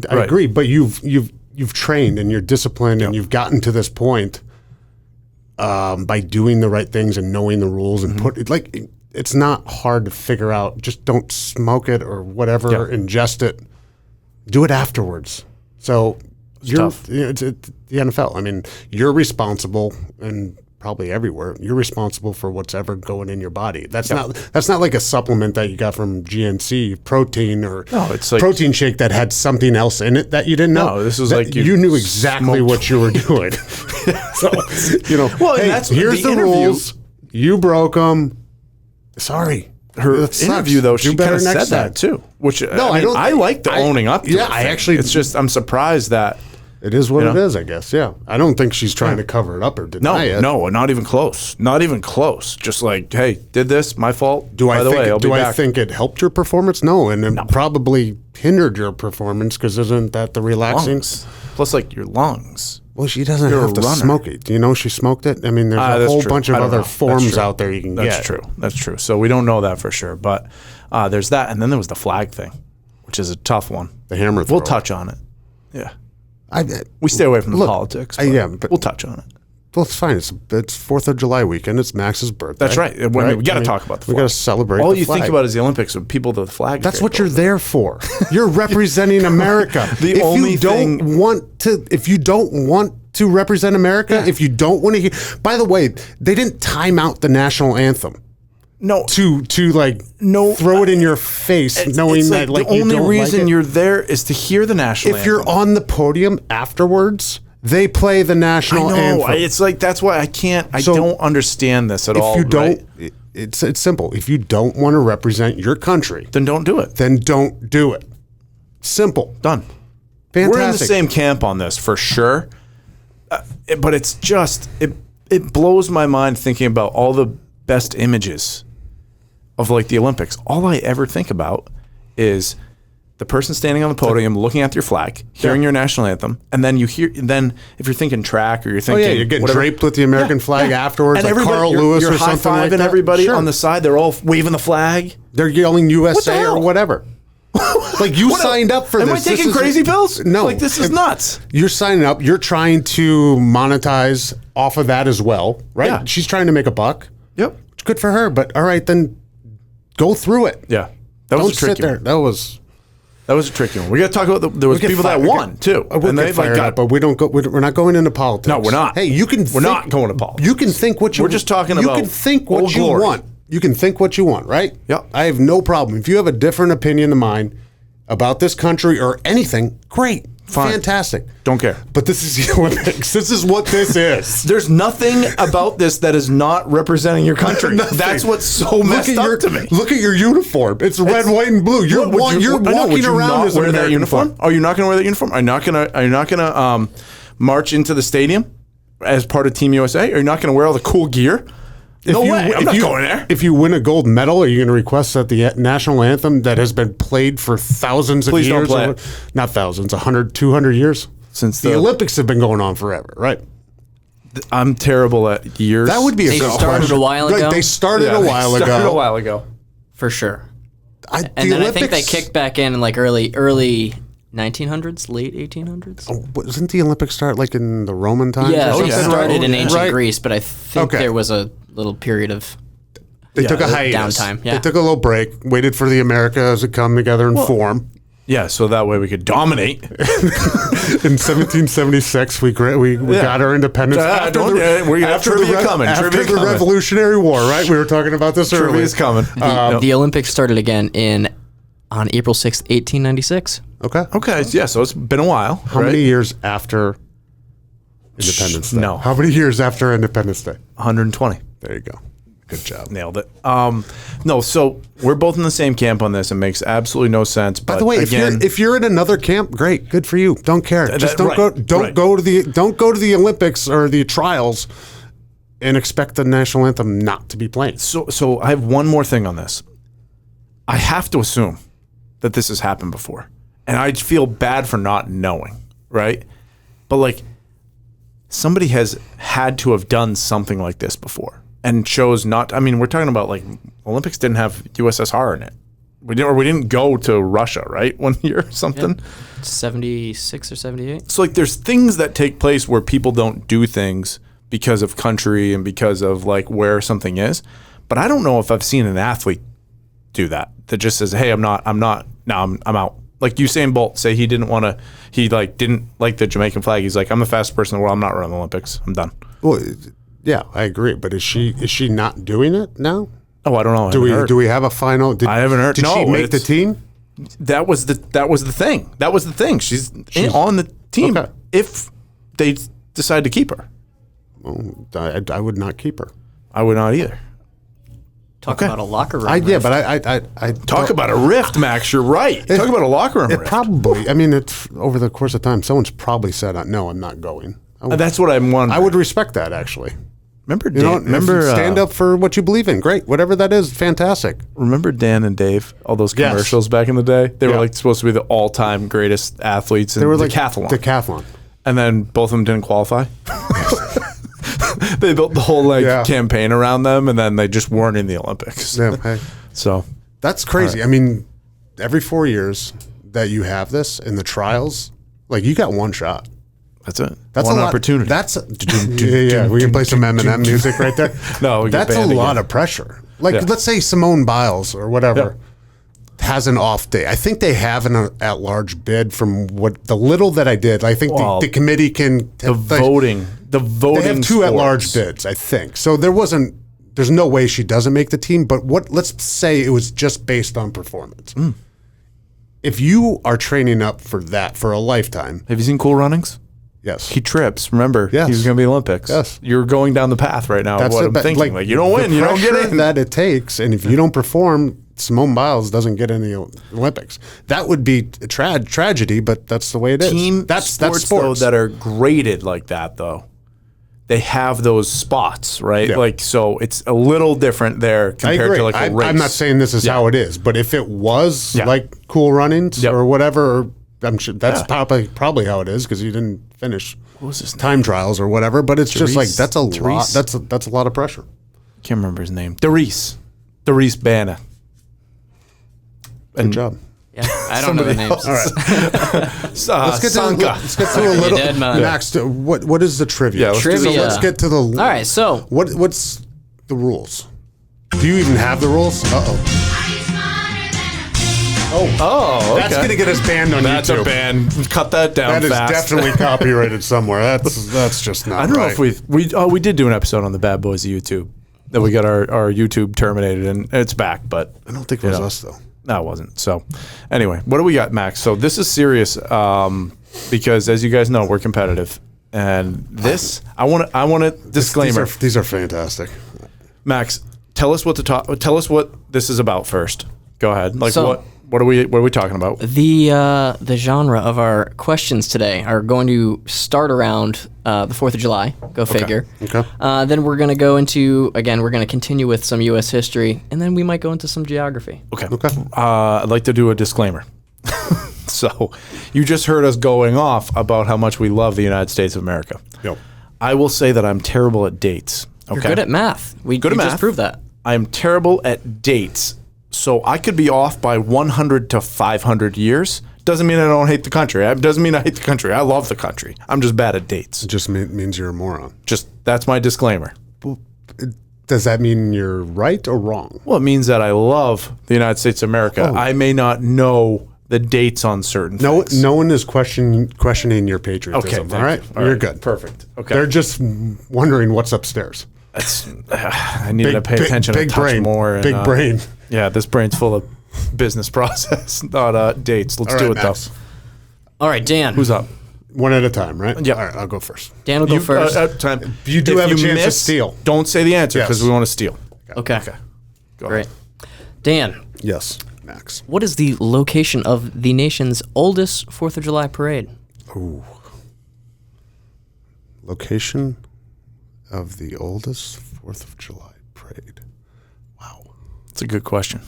[SPEAKER 4] I
[SPEAKER 5] Right.
[SPEAKER 4] agree. But you've trained and you're disciplined and you've gotten to this point by doing the right things and knowing the rules and it's not hard to figure out. Just don't smoke it or whatever.
[SPEAKER 5] Yeah.
[SPEAKER 4] Ingest it. Do it afterwards. So
[SPEAKER 5] tough.
[SPEAKER 4] it's the NFL. I mean, you're responsible and probably everywhere. You're responsible for what's ever going in your body. That's not like a supplement that you got from GNC protein or
[SPEAKER 5] it's like
[SPEAKER 4] protein shake that had something else in it that you didn't know.
[SPEAKER 5] No, this was
[SPEAKER 4] That
[SPEAKER 5] like
[SPEAKER 4] you knew exactly
[SPEAKER 5] smoked.
[SPEAKER 4] what you were doing. So,
[SPEAKER 5] Well, and
[SPEAKER 4] hey,
[SPEAKER 5] that's
[SPEAKER 4] here's
[SPEAKER 5] the
[SPEAKER 4] the
[SPEAKER 5] interview.
[SPEAKER 4] rules. You broke them. Sorry.
[SPEAKER 5] Her
[SPEAKER 4] That sucks.
[SPEAKER 5] interview, though,
[SPEAKER 4] Do
[SPEAKER 5] she
[SPEAKER 4] better
[SPEAKER 5] kind of
[SPEAKER 4] next
[SPEAKER 5] said
[SPEAKER 4] time.
[SPEAKER 5] that too. Which
[SPEAKER 4] I don't
[SPEAKER 5] I
[SPEAKER 4] think-
[SPEAKER 5] like the owning up to
[SPEAKER 4] yeah,
[SPEAKER 5] it
[SPEAKER 4] I
[SPEAKER 5] thing.
[SPEAKER 4] actually-
[SPEAKER 5] It's just I'm surprised that
[SPEAKER 4] It is what
[SPEAKER 5] You
[SPEAKER 4] it
[SPEAKER 5] know?
[SPEAKER 4] is, I guess. Yeah. I don't think she's trying to cover it up or deny it.
[SPEAKER 5] no, not even close. Not even close. Just like, hey, did this, my fault. By the way, I'll be
[SPEAKER 4] I
[SPEAKER 5] back.
[SPEAKER 4] think it helped your performance? No, and it probably hindered your performance because isn't that the relaxing?
[SPEAKER 5] lungs. Plus, like your lungs.
[SPEAKER 4] Well, she doesn't
[SPEAKER 5] You're a
[SPEAKER 4] have to
[SPEAKER 5] runner.
[SPEAKER 4] smoke it. Do you know she smoked it? I mean, there's a
[SPEAKER 5] That's
[SPEAKER 4] whole
[SPEAKER 5] true.
[SPEAKER 4] bunch of
[SPEAKER 5] I don't
[SPEAKER 4] other
[SPEAKER 5] know. That's
[SPEAKER 4] forms
[SPEAKER 5] true.
[SPEAKER 4] out there you can get.
[SPEAKER 5] That's true. That's true. So we don't know that for sure. But there's that, and then there was the flag thing, which is a tough one.
[SPEAKER 4] The hammer throw.
[SPEAKER 5] We'll touch on it. Yeah.
[SPEAKER 4] I,
[SPEAKER 5] We stay away from the
[SPEAKER 4] Look,
[SPEAKER 5] politics.
[SPEAKER 4] yeah,
[SPEAKER 5] but
[SPEAKER 4] but-
[SPEAKER 5] we'll touch on it.
[SPEAKER 4] well, it's fine. It's 4th of July weekend. It's Max's birthday.
[SPEAKER 5] That's right. We got to talk about the
[SPEAKER 4] We
[SPEAKER 5] flag.
[SPEAKER 4] got to celebrate
[SPEAKER 5] All
[SPEAKER 4] the
[SPEAKER 5] you
[SPEAKER 4] flag.
[SPEAKER 5] think about is the Olympics with people the flag.
[SPEAKER 4] That's what you're there for. You're representing America.
[SPEAKER 5] The only
[SPEAKER 4] if you don't want to represent America, if you don't want to hear. By the way, they didn't time out the national anthem
[SPEAKER 5] No,
[SPEAKER 4] to throw it in your face, knowing
[SPEAKER 5] it's
[SPEAKER 4] that like
[SPEAKER 5] the
[SPEAKER 4] you
[SPEAKER 5] only
[SPEAKER 4] don't
[SPEAKER 5] reason
[SPEAKER 4] like it.
[SPEAKER 5] you're there is to hear the national
[SPEAKER 4] If you're
[SPEAKER 5] anthem.
[SPEAKER 4] on the podium afterwards, they play the national
[SPEAKER 5] I know.
[SPEAKER 4] anthem.
[SPEAKER 5] It's like that's why I can't. I
[SPEAKER 4] So,
[SPEAKER 5] don't understand this at all.
[SPEAKER 4] if you don't,
[SPEAKER 5] right?
[SPEAKER 4] it's simple. If you don't want to represent your country,
[SPEAKER 5] then don't do it.
[SPEAKER 4] then don't do it. Simple.
[SPEAKER 5] Done.
[SPEAKER 4] Fantastic.
[SPEAKER 5] We're in the same camp on this for sure. But it's just it blows my mind thinking about all the best images of like the Olympics. All I ever think about is the person standing on the podium looking at your flag, hearing your national anthem, and then if you're thinking track or you're
[SPEAKER 4] Oh
[SPEAKER 5] thinking
[SPEAKER 4] yeah, you're getting
[SPEAKER 5] whatever-
[SPEAKER 4] draped with the American flag afterwards,
[SPEAKER 5] and
[SPEAKER 4] like
[SPEAKER 5] everybody,
[SPEAKER 4] Carl
[SPEAKER 5] you're,
[SPEAKER 4] Lewis
[SPEAKER 5] you're
[SPEAKER 4] or something like
[SPEAKER 5] high-fiving
[SPEAKER 4] that.
[SPEAKER 5] everybody
[SPEAKER 4] Sure.
[SPEAKER 5] on the side. They're all waving the flag.
[SPEAKER 4] They're yelling USA
[SPEAKER 5] hell?
[SPEAKER 4] or whatever. Like you signed up for
[SPEAKER 5] Am
[SPEAKER 4] this.
[SPEAKER 5] I taking
[SPEAKER 4] This is-
[SPEAKER 5] crazy pills?
[SPEAKER 4] No.
[SPEAKER 5] Like this is nuts.
[SPEAKER 4] You're signing up. You're trying to monetize off of that as well, right?
[SPEAKER 5] Yeah.
[SPEAKER 4] She's trying to make a buck.
[SPEAKER 5] Yep.
[SPEAKER 4] It's good for her, but all right, then go through it.
[SPEAKER 5] Yeah. That was
[SPEAKER 4] Don't
[SPEAKER 5] a
[SPEAKER 4] sit
[SPEAKER 5] tricky
[SPEAKER 4] there.
[SPEAKER 5] one.
[SPEAKER 4] That was
[SPEAKER 5] a tricky one. We got to talk about there was
[SPEAKER 4] get
[SPEAKER 5] people that
[SPEAKER 4] fired-
[SPEAKER 5] won too.
[SPEAKER 4] We'll
[SPEAKER 5] and
[SPEAKER 4] get
[SPEAKER 5] they
[SPEAKER 4] fired up, but we don't go. We're not going into politics.
[SPEAKER 5] No, we're not.
[SPEAKER 4] Hey, you can.
[SPEAKER 5] We're not going to politics.
[SPEAKER 4] You can think what you.
[SPEAKER 5] We're just talking
[SPEAKER 4] You
[SPEAKER 5] about
[SPEAKER 4] can think what
[SPEAKER 5] Old
[SPEAKER 4] you
[SPEAKER 5] Glory.
[SPEAKER 4] want. You can think what you want, right?
[SPEAKER 5] Yep.
[SPEAKER 4] I have no problem. If you have a different opinion than mine about this country or anything, great,
[SPEAKER 5] Fine.
[SPEAKER 4] fantastic.
[SPEAKER 5] Don't care.
[SPEAKER 4] But this is the Olympics. This is what this is.
[SPEAKER 5] There's nothing about this that is not representing your country.
[SPEAKER 4] Nothing.
[SPEAKER 5] That's what's so messed up to me.
[SPEAKER 4] Look at your uniform. It's red, white, and blue. You're
[SPEAKER 5] Would
[SPEAKER 4] you're
[SPEAKER 5] I know, would
[SPEAKER 4] walking
[SPEAKER 5] you
[SPEAKER 4] around
[SPEAKER 5] not
[SPEAKER 4] as
[SPEAKER 5] wear
[SPEAKER 4] an
[SPEAKER 5] that
[SPEAKER 4] American
[SPEAKER 5] uniform.
[SPEAKER 4] flag.
[SPEAKER 5] Oh, you're not going to wear that uniform? Are you not going to march into the stadium as part of Team USA? Are you not going to wear all the cool gear? No way. I'm not going there.
[SPEAKER 4] If you win a gold medal, are you going to request that the national anthem that has been played for thousands
[SPEAKER 5] Please
[SPEAKER 4] of
[SPEAKER 5] don't
[SPEAKER 4] years?
[SPEAKER 5] play
[SPEAKER 4] or-
[SPEAKER 5] it.
[SPEAKER 4] Not thousands, 100, 200 years?
[SPEAKER 5] Since
[SPEAKER 4] the Olympics have been going on forever, right?
[SPEAKER 5] I'm terrible at years.
[SPEAKER 4] That would be a
[SPEAKER 6] They
[SPEAKER 4] good
[SPEAKER 6] started
[SPEAKER 4] question.
[SPEAKER 6] a while
[SPEAKER 4] Right,
[SPEAKER 6] ago?
[SPEAKER 4] They started a while ago.
[SPEAKER 5] Started a while ago.
[SPEAKER 6] For sure.
[SPEAKER 4] The
[SPEAKER 6] And then I think they
[SPEAKER 4] Olympics-
[SPEAKER 6] kicked back in like early 1900s, late 1800s.
[SPEAKER 4] Wasn't the Olympics start like in the Roman times?
[SPEAKER 6] Yeah,
[SPEAKER 4] or
[SPEAKER 6] they
[SPEAKER 4] something?
[SPEAKER 6] started in ancient
[SPEAKER 4] Right.
[SPEAKER 6] Greece, but I think
[SPEAKER 4] Okay.
[SPEAKER 6] there was a little period of
[SPEAKER 4] They took a hiatus.
[SPEAKER 6] downtime, yeah.
[SPEAKER 4] They took a little break, waited for the Americas to come together and form.
[SPEAKER 5] Yeah, so that way we could dominate.
[SPEAKER 4] In 1776, we got our independence.
[SPEAKER 5] We got trivia coming.
[SPEAKER 4] After
[SPEAKER 5] Trivia
[SPEAKER 4] the
[SPEAKER 5] coming.
[SPEAKER 4] Revolutionary War, right? We were talking about this earlier.
[SPEAKER 5] Trivia's coming.
[SPEAKER 6] the Olympics started again on April 6th, 1896.
[SPEAKER 4] Okay.
[SPEAKER 5] Okay, yeah, so it's been a while.
[SPEAKER 4] How many years after Independence Day?
[SPEAKER 5] no.
[SPEAKER 4] How many years after Independence Day?
[SPEAKER 5] 120.
[SPEAKER 4] There you go. Good job.
[SPEAKER 5] Nailed it. No, so we're both in the same camp on this. It makes absolutely no sense.
[SPEAKER 4] By the way, if you're in another camp, great, good for you. Don't care. Just don't
[SPEAKER 5] right,
[SPEAKER 4] go. Don't
[SPEAKER 5] right.
[SPEAKER 4] go to the Olympics or the trials and expect the national anthem not to be playing.
[SPEAKER 5] So I have one more thing on this. I have to assume that this has happened before, and I feel bad for not knowing, right? But like, somebody has had to have done something like this before and chose not. I mean, we're talking about like Olympics didn't have USSR in it. We didn't go to Russia, right? One year or something.
[SPEAKER 6] Yeah. 76 or 78.
[SPEAKER 5] So like, there's things that take place where people don't do things because of country and because of like where something is. But I don't know if I've seen an athlete do that just says, hey, I'm out. Like Usain Bolt say he didn't like the Jamaican flag. He's like, I'm the fastest person in the world. I'm not running the Olympics. I'm done.
[SPEAKER 4] Well, yeah, I agree. But is she not doing it now?
[SPEAKER 5] Oh, I don't know.
[SPEAKER 4] Do we have a final?
[SPEAKER 5] I haven't heard.
[SPEAKER 4] Did she make the team?
[SPEAKER 5] That was the thing. That was the thing. She's on the team if they decide to keep her.
[SPEAKER 4] Well, I would not keep her.
[SPEAKER 5] I would not either.
[SPEAKER 6] Talk about a locker room.
[SPEAKER 4] Yeah, but I
[SPEAKER 5] talk about a rift, Max. You're right. Talk about a locker room rift.
[SPEAKER 4] Probably. I mean, it's over the course of time. Someone's probably said, "No, I'm not going."
[SPEAKER 5] That's what I'm wondering.
[SPEAKER 4] I would respect that actually.
[SPEAKER 5] Remember,
[SPEAKER 4] stand up for what you believe in. Great, whatever that is, fantastic.
[SPEAKER 5] Remember Dan and Dave? All those commercials back in the day. They were like supposed to be the all-time greatest athletes in decathlon.
[SPEAKER 4] Decathlon,
[SPEAKER 5] and then both of them didn't qualify. They built the whole campaign around them, and then they just weren't in the Olympics.
[SPEAKER 4] Yeah, hey.
[SPEAKER 5] So
[SPEAKER 4] that's crazy. Right. I mean, every 4 years that you have this in the trials, like you got one shot.
[SPEAKER 5] That's it.
[SPEAKER 4] That's
[SPEAKER 5] one
[SPEAKER 4] a
[SPEAKER 5] opportunity.
[SPEAKER 4] That's yeah. We can play some Eminem music right there.
[SPEAKER 5] No,
[SPEAKER 4] that's a lot of pressure. Like let's say Simone Biles or whatever has an off day. I think they have an at-large bid from what the little that I did. I think the committee can
[SPEAKER 5] voting. The voting.
[SPEAKER 4] They have two at-large bids, I think. So there's no way she doesn't make the team. But let's say it was just based on performance. If you are training up for that for a lifetime,
[SPEAKER 5] have you seen Cool Runnings?
[SPEAKER 4] Yes.
[SPEAKER 5] He trips. Remember, he was going to be Olympics.
[SPEAKER 4] Yes.
[SPEAKER 5] You're going down the path right now. That's what I'm thinking. Like you don't win, you don't get in.
[SPEAKER 4] That it takes, and if you don't perform, Simone Biles doesn't get in the Olympics. That would be a tragedy, but that's the way it is. That's sports
[SPEAKER 5] though, that are graded like that, though. They have those spots, right?
[SPEAKER 4] Yeah.
[SPEAKER 5] Like, so it's a little different there compared to like a race.
[SPEAKER 4] I'm not saying this is how it is, but if it was like Cool Runnings or whatever, I'm sure that's probably how it is because you didn't finish time trials or whatever. But it's just like that's a lot. That's a lot of pressure.
[SPEAKER 5] Can't remember his name. Darius Bana.
[SPEAKER 4] Good job.
[SPEAKER 6] Yeah, I don't know the names.
[SPEAKER 4] All right. Let's get to a little. Max, what is the trivia? Let's get to the. All
[SPEAKER 6] right. So
[SPEAKER 4] what's the rules? Do you even have the rules?
[SPEAKER 5] Oh,
[SPEAKER 4] that's gonna get us banned on
[SPEAKER 5] YouTube. That's a ban. Cut that down.
[SPEAKER 4] That
[SPEAKER 5] fast.
[SPEAKER 4] is definitely copyrighted somewhere. That's just not.
[SPEAKER 5] I don't know if we did do an episode on the bad boys of YouTube that we got our YouTube terminated and it's back, but
[SPEAKER 4] I don't think it was us though.
[SPEAKER 5] No, it wasn't. So, anyway, what do we got, Max? So this is serious because, as you guys know, we're competitive, and this I want a disclaimer.
[SPEAKER 4] These are fantastic.
[SPEAKER 5] Max, tell us what Tell us what this is about first. Go ahead. Like what are we talking about?
[SPEAKER 6] The genre of our questions today are going to start around the 4th of July. Go figure.
[SPEAKER 4] Okay.
[SPEAKER 6] Then we're going to go into, again, we're going to continue with some U.S. history, and then we might go into some geography.
[SPEAKER 5] Okay. I'd like to do a disclaimer. So you just heard us going off about how much we love the United States of America.
[SPEAKER 4] Yep.
[SPEAKER 5] I will say that I'm terrible at dates. Okay?
[SPEAKER 6] You're good at math. We just proved that.
[SPEAKER 5] I am terrible at dates. So I could be off by 100 to 500 years. Doesn't mean I don't hate the country. Doesn't mean I hate the country. I love the country. I'm just bad at dates.
[SPEAKER 4] It just means you're a moron.
[SPEAKER 5] That's my disclaimer.
[SPEAKER 4] Well, does that mean you're right or wrong?
[SPEAKER 5] Well, it means that I love the United States of America. I may not know the dates on certain things.
[SPEAKER 4] No one is questioning your patriotism.
[SPEAKER 5] Okay,
[SPEAKER 4] all right? You're good.
[SPEAKER 5] Perfect. Okay.
[SPEAKER 4] They're just wondering what's upstairs.
[SPEAKER 5] I need to pay attention a touch more.
[SPEAKER 4] Big brain.
[SPEAKER 5] Yeah, this brain's full of business process, not dates. Let's do it,
[SPEAKER 4] Max.
[SPEAKER 5] though.
[SPEAKER 6] All right, Dan.
[SPEAKER 5] Who's up?
[SPEAKER 4] One at a time, right?
[SPEAKER 5] Yeah.
[SPEAKER 4] All right, I'll go first.
[SPEAKER 6] Dan will go first.
[SPEAKER 4] You do have a chance to steal.
[SPEAKER 5] Don't say the answer because we want to steal.
[SPEAKER 6] Okay.
[SPEAKER 5] Go
[SPEAKER 6] Great.
[SPEAKER 5] ahead.
[SPEAKER 6] Dan.
[SPEAKER 4] Yes, Max.
[SPEAKER 6] What is the location of the nation's oldest 4th of July parade?
[SPEAKER 4] Ooh. Location? of the oldest 4th of July parade. Wow.
[SPEAKER 5] That's a good question.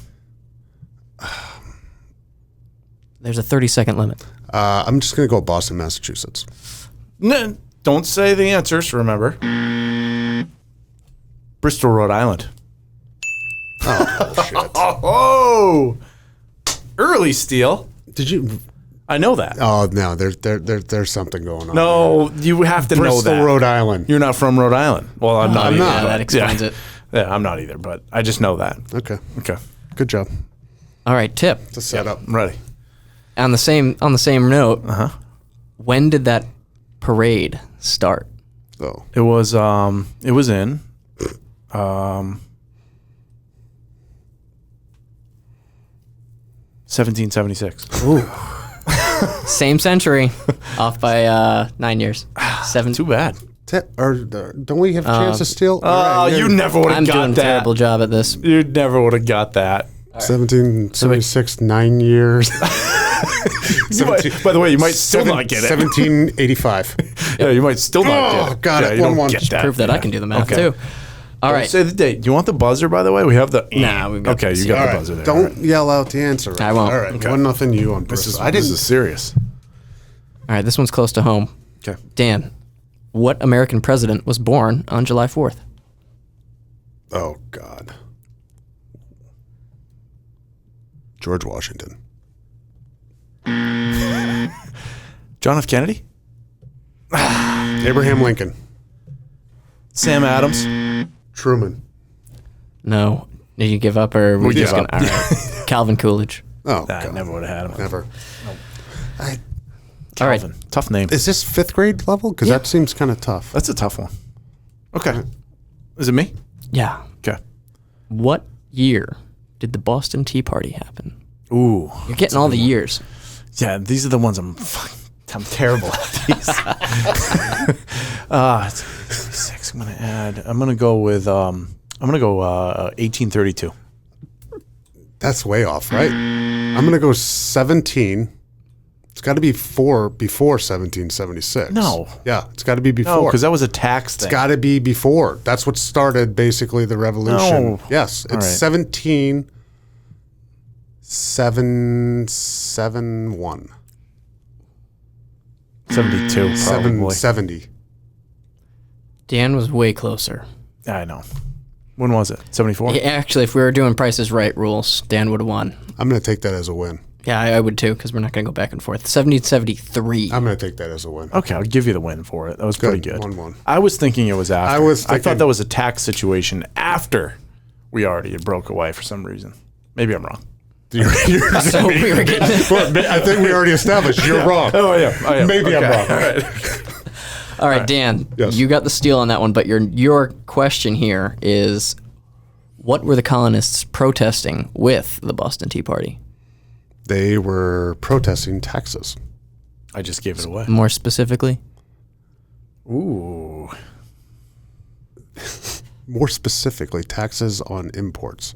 [SPEAKER 6] There's a 30-second limit.
[SPEAKER 4] I'm just going to go Boston, Massachusetts.
[SPEAKER 5] No, don't say the answers, remember. Bristol, Rhode Island.
[SPEAKER 4] Oh, shit.
[SPEAKER 5] Oh! Early steal.
[SPEAKER 4] Did you?
[SPEAKER 5] I know that.
[SPEAKER 4] Oh, no, there's something going on.
[SPEAKER 5] No, you have to know
[SPEAKER 4] Bristol,
[SPEAKER 5] that.
[SPEAKER 4] Rhode Island.
[SPEAKER 5] You're not from Rhode Island. Well, I'm not either.
[SPEAKER 6] Yeah,
[SPEAKER 5] but-
[SPEAKER 6] that explains it.
[SPEAKER 5] Yeah, I'm not either, but I just know that.
[SPEAKER 4] Okay.
[SPEAKER 5] Okay.
[SPEAKER 4] Good job.
[SPEAKER 6] All right, tip.
[SPEAKER 4] It's a setup.
[SPEAKER 5] I'm ready.
[SPEAKER 6] On the same note, when did that parade start?
[SPEAKER 4] Oh.
[SPEAKER 5] It was in 1776.
[SPEAKER 6] Same century, off by 9 years.
[SPEAKER 5] Too bad.
[SPEAKER 4] Don't we have a chance to steal?
[SPEAKER 5] Oh,
[SPEAKER 4] All right,
[SPEAKER 5] you never would
[SPEAKER 6] I'm
[SPEAKER 5] have got
[SPEAKER 6] doing a
[SPEAKER 5] that.
[SPEAKER 6] terrible job at this.
[SPEAKER 5] You never would have got that.
[SPEAKER 4] 1776, 9 years.
[SPEAKER 5] By the way, you might still not get it.
[SPEAKER 4] 1785.
[SPEAKER 5] Yeah, you might still not get it.
[SPEAKER 4] got
[SPEAKER 5] Yeah,
[SPEAKER 4] it.
[SPEAKER 5] you don't
[SPEAKER 4] 1-1.
[SPEAKER 5] get that.
[SPEAKER 6] Proof that I can do the math
[SPEAKER 5] Okay.
[SPEAKER 6] too. All right.
[SPEAKER 5] Say the date. Do you want the buzzer, by the way? We have the...
[SPEAKER 6] Nah, we've got
[SPEAKER 5] Okay,
[SPEAKER 6] the
[SPEAKER 5] you got
[SPEAKER 4] All
[SPEAKER 5] the
[SPEAKER 4] right,
[SPEAKER 5] buzzer there.
[SPEAKER 4] don't
[SPEAKER 5] All right.
[SPEAKER 4] yell out the answer.
[SPEAKER 6] I won't.
[SPEAKER 4] All right,
[SPEAKER 5] Okay.
[SPEAKER 4] 1-0 you on
[SPEAKER 5] This
[SPEAKER 4] Bristol.
[SPEAKER 5] is serious.
[SPEAKER 6] All right, this one's close to home.
[SPEAKER 5] Okay.
[SPEAKER 6] Dan, what American president was born on July 4th?
[SPEAKER 4] Oh, God. George Washington.
[SPEAKER 5] John F. Kennedy?
[SPEAKER 4] Abraham Lincoln.
[SPEAKER 5] Sam Adams?
[SPEAKER 4] Truman.
[SPEAKER 6] No. Did you give up or are we
[SPEAKER 5] give
[SPEAKER 6] just going
[SPEAKER 5] up.
[SPEAKER 6] to... Calvin Coolidge.
[SPEAKER 4] Oh,
[SPEAKER 5] I
[SPEAKER 4] God.
[SPEAKER 5] never would have had him.
[SPEAKER 4] Never.
[SPEAKER 6] All right.
[SPEAKER 5] Calvin. Tough name.
[SPEAKER 4] Is this 5th grade level? Because that seems kind of tough.
[SPEAKER 5] That's a tough one. Okay. Is it me?
[SPEAKER 6] Yeah.
[SPEAKER 5] Okay.
[SPEAKER 6] What year did the Boston Tea Party happen?
[SPEAKER 5] Ooh.
[SPEAKER 6] You're getting all the years.
[SPEAKER 5] Yeah, these are the ones I'm terrible at these. It's 6. I'm gonna add. I'm gonna go with 1832.
[SPEAKER 4] That's way off, right? I'm going to go 17. It's got to be before 1776.
[SPEAKER 5] No.
[SPEAKER 4] Yeah, it's got to be before.
[SPEAKER 5] No, because that was a tax thing.
[SPEAKER 4] It's got to be before. That's what started basically the revolution.
[SPEAKER 5] No.
[SPEAKER 4] Yes, it's
[SPEAKER 5] All right.
[SPEAKER 4] 1771.
[SPEAKER 5] 72, probably.
[SPEAKER 4] 770.
[SPEAKER 6] Dan was way closer.
[SPEAKER 5] I know. When was it? 74?
[SPEAKER 6] Yeah, actually, if we were doing Price is Right rules, Dan would have won.
[SPEAKER 4] I'm going to take that as a win.
[SPEAKER 6] Yeah, I would too, because we're not going to go back and forth. 1773.
[SPEAKER 4] I'm going to take that as a win.
[SPEAKER 5] Okay, I'll give you the win for it. That was pretty good.
[SPEAKER 4] 1-1.
[SPEAKER 5] I was thinking it was after.
[SPEAKER 4] I was
[SPEAKER 5] I thought
[SPEAKER 4] thinking-
[SPEAKER 5] that was a tax situation after we already had broke away for some reason. Maybe I'm wrong.
[SPEAKER 6] So we were getting...
[SPEAKER 4] Well, I think we already established you're wrong.
[SPEAKER 5] Oh, yeah. I am.
[SPEAKER 4] Maybe I'm
[SPEAKER 5] Okay.
[SPEAKER 4] wrong.
[SPEAKER 5] All right.
[SPEAKER 6] All right, Dan,
[SPEAKER 4] Yes.
[SPEAKER 6] you got the steal on that one, but your question here is, what were the colonists protesting with the Boston Tea Party?
[SPEAKER 4] They were protesting taxes.
[SPEAKER 5] I just gave it away.
[SPEAKER 6] More specifically?
[SPEAKER 5] Ooh.
[SPEAKER 4] More specifically, taxes on imports.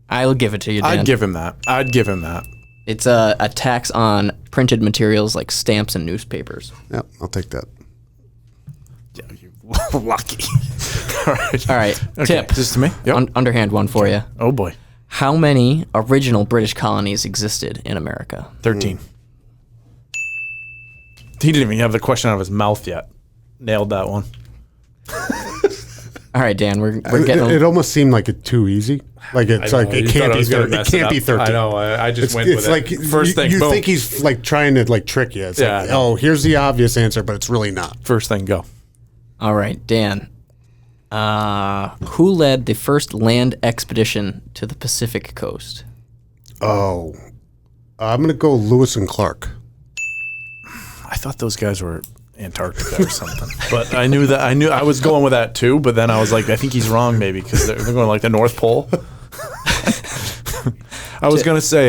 [SPEAKER 6] I'll give it to you, Dan.
[SPEAKER 5] I'd give him that.
[SPEAKER 6] It's a tax on printed materials like stamps and newspapers.
[SPEAKER 4] Yep, I'll take that.
[SPEAKER 5] Yeah, you lucky. All right.
[SPEAKER 6] All right,
[SPEAKER 5] Okay.
[SPEAKER 6] tip.
[SPEAKER 5] Is this to me? Yep.
[SPEAKER 6] Underhand one for you.
[SPEAKER 5] Oh, boy.
[SPEAKER 6] How many original British colonies existed in America?
[SPEAKER 5] 13. He didn't even have the question out of his mouth yet. Nailed that one.
[SPEAKER 6] All right, Dan, we're getting...
[SPEAKER 4] It almost seemed like it too easy. Like it's like it can't be. It can't be 13.
[SPEAKER 5] I know. I just went
[SPEAKER 4] It's
[SPEAKER 5] with
[SPEAKER 4] like
[SPEAKER 5] it. First thing,
[SPEAKER 4] you
[SPEAKER 5] boom.
[SPEAKER 4] think he's like trying to like trick you. It's
[SPEAKER 5] Yeah,
[SPEAKER 4] like,
[SPEAKER 5] I know.
[SPEAKER 4] oh, here's the obvious answer, but it's really not.
[SPEAKER 5] First thing, go.
[SPEAKER 6] All right, Dan. Who led the first land expedition to the Pacific coast?
[SPEAKER 4] Oh, I'm gonna go Lewis and Clark.
[SPEAKER 5] I thought those guys were Antarctica or something, but I knew I was going with that too. But then I was like, I think he's wrong, maybe because they're going like the North Pole. I was gonna say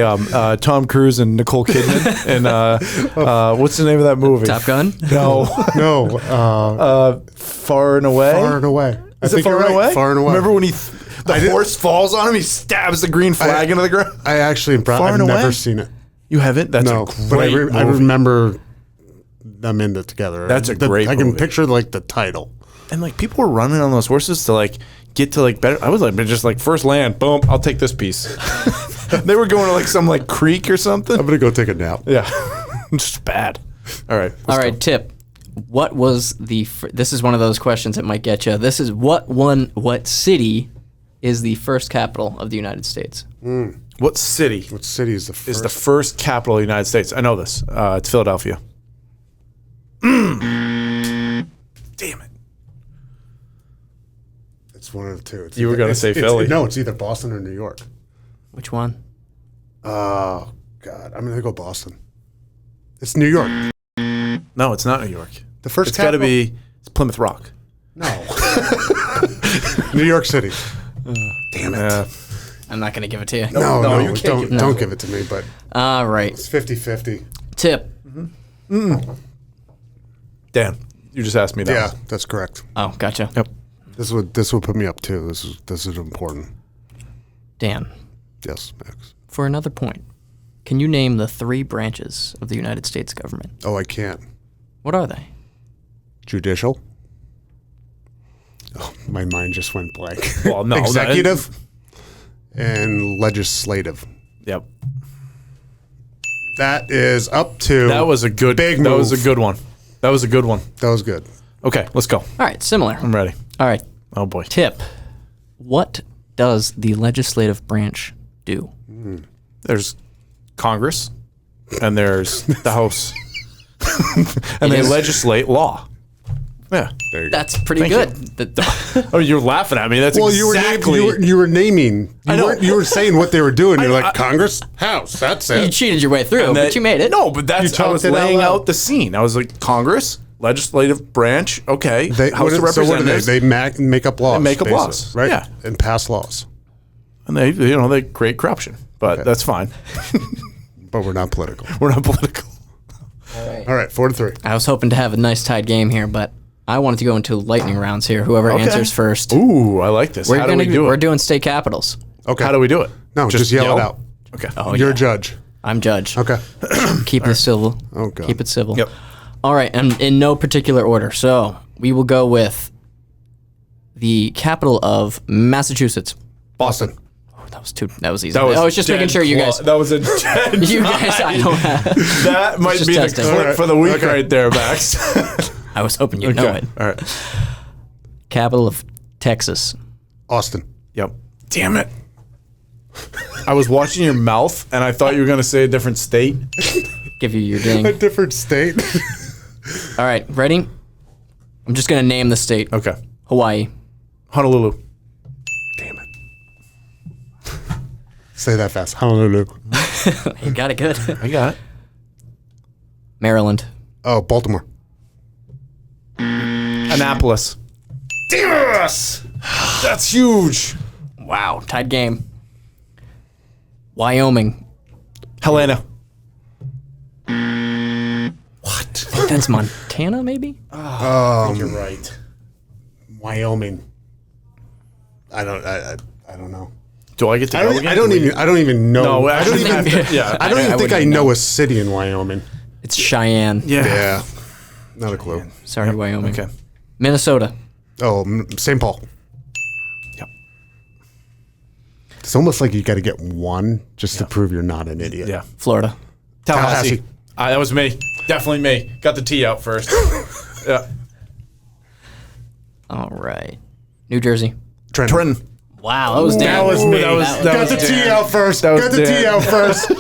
[SPEAKER 5] Tom Cruise and Nicole Kidman and what's the name of that movie?
[SPEAKER 6] Top Gun?
[SPEAKER 5] No,
[SPEAKER 4] No,
[SPEAKER 5] Far and Away.
[SPEAKER 4] Far and Away.
[SPEAKER 5] Is it Far and Away?
[SPEAKER 4] Far and Away.
[SPEAKER 5] Remember when the horse falls on him? He stabs the green flag into the ground.
[SPEAKER 4] I actually
[SPEAKER 5] Far
[SPEAKER 4] I've
[SPEAKER 5] and
[SPEAKER 4] never
[SPEAKER 5] Away?
[SPEAKER 4] seen it.
[SPEAKER 5] You haven't? That's
[SPEAKER 4] No,
[SPEAKER 5] a
[SPEAKER 4] but
[SPEAKER 5] great
[SPEAKER 4] I
[SPEAKER 5] movie.
[SPEAKER 4] remember them into together.
[SPEAKER 5] That's a great
[SPEAKER 4] I can
[SPEAKER 5] movie.
[SPEAKER 4] picture like the title.
[SPEAKER 5] And like people were running on those horses to like get to like better. I was like, just like first land, boom, I'll take this piece. They were going to like some like creek or something.
[SPEAKER 4] I'm gonna go take a nap.
[SPEAKER 5] Yeah, just bad. All right,
[SPEAKER 6] All right, tip. What was the? This is one of those questions that might get you. This is what city is the first capital of the United States?
[SPEAKER 5] What city
[SPEAKER 4] What city is the first?
[SPEAKER 5] is the first capital of the United States? I know this. It's Philadelphia. Damn it!
[SPEAKER 4] It's one of the two.
[SPEAKER 5] You were gonna say Philly.
[SPEAKER 4] No, it's either Boston or New York.
[SPEAKER 6] Which one?
[SPEAKER 4] Oh God, I'm gonna go Boston. It's New York.
[SPEAKER 5] No, it's not New York.
[SPEAKER 4] The first
[SPEAKER 5] It's got to
[SPEAKER 4] capital?
[SPEAKER 5] be Plymouth Rock.
[SPEAKER 4] No. New York City. Damn it.
[SPEAKER 6] I'm not going to give it to you.
[SPEAKER 4] No,
[SPEAKER 5] you can't
[SPEAKER 4] don't give it to me, but
[SPEAKER 6] All right.
[SPEAKER 4] it's 50-50.
[SPEAKER 6] Tip.
[SPEAKER 5] Dan, you just asked me that.
[SPEAKER 4] Yeah, that's correct.
[SPEAKER 6] Oh, gotcha.
[SPEAKER 5] Yep.
[SPEAKER 4] This would put me up too. This is important.
[SPEAKER 6] Dan,
[SPEAKER 4] Yes, Max.
[SPEAKER 6] for another point, can you name the 3 branches of the United States government?
[SPEAKER 4] Oh, I can't.
[SPEAKER 6] What are they?
[SPEAKER 4] Judicial. Oh, my mind just went blank.
[SPEAKER 5] Well, no,
[SPEAKER 4] Executive and legislative.
[SPEAKER 5] Yep.
[SPEAKER 4] That is up to.
[SPEAKER 5] That was a good.
[SPEAKER 4] Big
[SPEAKER 5] That was a
[SPEAKER 4] move.
[SPEAKER 5] good one. That was a good one.
[SPEAKER 4] That was good.
[SPEAKER 5] Okay, let's go.
[SPEAKER 6] All right, similar.
[SPEAKER 5] I'm ready.
[SPEAKER 6] All right,
[SPEAKER 5] Oh boy.
[SPEAKER 6] tip. What does the legislative branch do?
[SPEAKER 5] There's Congress, and there's the House, and they
[SPEAKER 6] is.
[SPEAKER 5] legislate law. Yeah.
[SPEAKER 4] There you go.
[SPEAKER 6] That's pretty
[SPEAKER 5] Thank
[SPEAKER 6] good.
[SPEAKER 5] Oh, you're laughing at me. That's
[SPEAKER 4] Well,
[SPEAKER 5] exactly.
[SPEAKER 4] you were naming.
[SPEAKER 5] I know.
[SPEAKER 4] You were saying what they were doing. You're
[SPEAKER 5] I-
[SPEAKER 4] like Congress, House. That's
[SPEAKER 6] You
[SPEAKER 4] it.
[SPEAKER 6] cheated your way through,
[SPEAKER 5] And
[SPEAKER 6] but
[SPEAKER 5] that-
[SPEAKER 6] you made it.
[SPEAKER 5] No, but that's
[SPEAKER 4] You
[SPEAKER 5] I was
[SPEAKER 4] talked it out
[SPEAKER 5] laying
[SPEAKER 4] loud.
[SPEAKER 5] out the scene. I was like, Congress, legislative branch, okay,
[SPEAKER 4] They,
[SPEAKER 5] House of
[SPEAKER 4] so what do
[SPEAKER 5] Representatives,
[SPEAKER 4] they make up laws.
[SPEAKER 5] They make up
[SPEAKER 4] basically,
[SPEAKER 5] laws.
[SPEAKER 4] right?
[SPEAKER 5] Yeah.
[SPEAKER 4] And pass laws.
[SPEAKER 5] and they create corruption. But that's fine.
[SPEAKER 4] But we're not political.
[SPEAKER 5] We're not political.
[SPEAKER 4] All right, 4-3.
[SPEAKER 6] I was hoping to have a nice tied game here, but I wanted to go into lightning rounds here. Whoever answers first.
[SPEAKER 5] Ooh, I like this. How do we do
[SPEAKER 6] We're
[SPEAKER 5] it?
[SPEAKER 6] doing state capitals.
[SPEAKER 4] Okay.
[SPEAKER 5] How do we do it?
[SPEAKER 4] No, just yell it out.
[SPEAKER 5] Okay.
[SPEAKER 4] You're a judge.
[SPEAKER 6] I'm judge.
[SPEAKER 4] Okay.
[SPEAKER 6] Keep it civil.
[SPEAKER 4] Oh, God.
[SPEAKER 6] Keep it civil.
[SPEAKER 5] Yep.
[SPEAKER 6] All right, and in no particular order. So we will go with the capital of Massachusetts.
[SPEAKER 4] Boston.
[SPEAKER 6] That was easy. I was just making sure you guys.
[SPEAKER 5] That was a dead
[SPEAKER 6] You guys, I don't have.
[SPEAKER 5] That might
[SPEAKER 6] Just
[SPEAKER 5] be the
[SPEAKER 6] testing.
[SPEAKER 5] clip
[SPEAKER 4] All right.
[SPEAKER 5] for the week
[SPEAKER 4] Okay.
[SPEAKER 5] right there, Max.
[SPEAKER 6] I was hoping you'd know it.
[SPEAKER 5] All right.
[SPEAKER 6] Capital of Texas.
[SPEAKER 4] Austin.
[SPEAKER 5] Yep. Damn it. I was watching your mouth, and I thought you were going to say a different state.
[SPEAKER 6] Give you your ding.
[SPEAKER 4] A different state.
[SPEAKER 6] All right, ready? I'm just gonna name the state.
[SPEAKER 5] Okay.
[SPEAKER 6] Hawaii.
[SPEAKER 5] Honolulu.
[SPEAKER 4] Damn it. Say that fast. Honolulu.
[SPEAKER 6] You got it good.
[SPEAKER 5] I got it.
[SPEAKER 6] Maryland.
[SPEAKER 4] Oh, Baltimore.
[SPEAKER 5] Annapolis. Damn us! That's huge.
[SPEAKER 6] Wow, tied game. Wyoming.
[SPEAKER 5] Helena.
[SPEAKER 6] What? I think that's Montana, maybe?
[SPEAKER 5] You're right.
[SPEAKER 4] Wyoming. I don't know.
[SPEAKER 5] Do I get to
[SPEAKER 4] I
[SPEAKER 5] go
[SPEAKER 4] don't,
[SPEAKER 5] again?
[SPEAKER 4] I don't even. I don't even know.
[SPEAKER 5] No,
[SPEAKER 4] I don't
[SPEAKER 5] actually,
[SPEAKER 4] even.
[SPEAKER 5] have to- yeah.
[SPEAKER 4] I don't even think
[SPEAKER 6] wouldn't
[SPEAKER 4] I
[SPEAKER 6] even
[SPEAKER 4] know
[SPEAKER 6] know.
[SPEAKER 4] a city in Wyoming.
[SPEAKER 6] It's Cheyenne.
[SPEAKER 5] Yeah.
[SPEAKER 4] Not a clue.
[SPEAKER 6] Sorry, Wyoming.
[SPEAKER 5] Okay.
[SPEAKER 6] Minnesota.
[SPEAKER 4] Oh, St. Paul.
[SPEAKER 5] Yep.
[SPEAKER 4] It's almost like you got to get one just to prove you're not an idiot.
[SPEAKER 5] Yeah.
[SPEAKER 6] Florida.
[SPEAKER 5] Tallahassee. That was me. Definitely me. Got the T out first. Yeah.
[SPEAKER 6] All right. New Jersey.
[SPEAKER 4] Trenton.
[SPEAKER 6] Wow, that was Dan.
[SPEAKER 5] That was me. That was
[SPEAKER 4] Got the T
[SPEAKER 5] Dan.
[SPEAKER 4] out first.
[SPEAKER 5] That was
[SPEAKER 4] Got the T
[SPEAKER 5] Dan.
[SPEAKER 4] out first.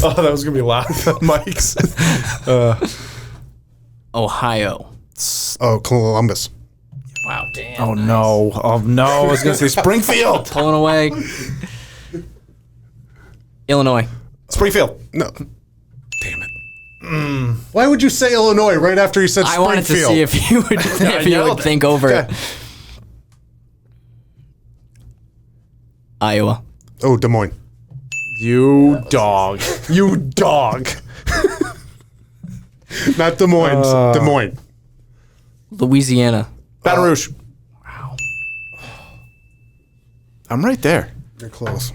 [SPEAKER 5] Oh, that was gonna be loud. Mike's.
[SPEAKER 6] Ohio.
[SPEAKER 4] Oh, Columbus.
[SPEAKER 6] Wow, Dan.
[SPEAKER 5] Oh no! Oh no! I was gonna say Springfield.
[SPEAKER 6] Pulling away. Illinois.
[SPEAKER 5] Springfield.
[SPEAKER 4] No. Damn it. Why would you say Illinois right after you said
[SPEAKER 6] I
[SPEAKER 4] Springfield?
[SPEAKER 6] wanted to see if you would, if you
[SPEAKER 5] yelled
[SPEAKER 6] would
[SPEAKER 5] it.
[SPEAKER 6] think over it.
[SPEAKER 4] Okay.
[SPEAKER 6] Iowa.
[SPEAKER 4] Oh, Des Moines.
[SPEAKER 5] You dog. You dog.
[SPEAKER 4] Not Des Moines. Des Moines.
[SPEAKER 6] Louisiana.
[SPEAKER 5] Baton Rouge. Wow. I'm right there.
[SPEAKER 4] You're close.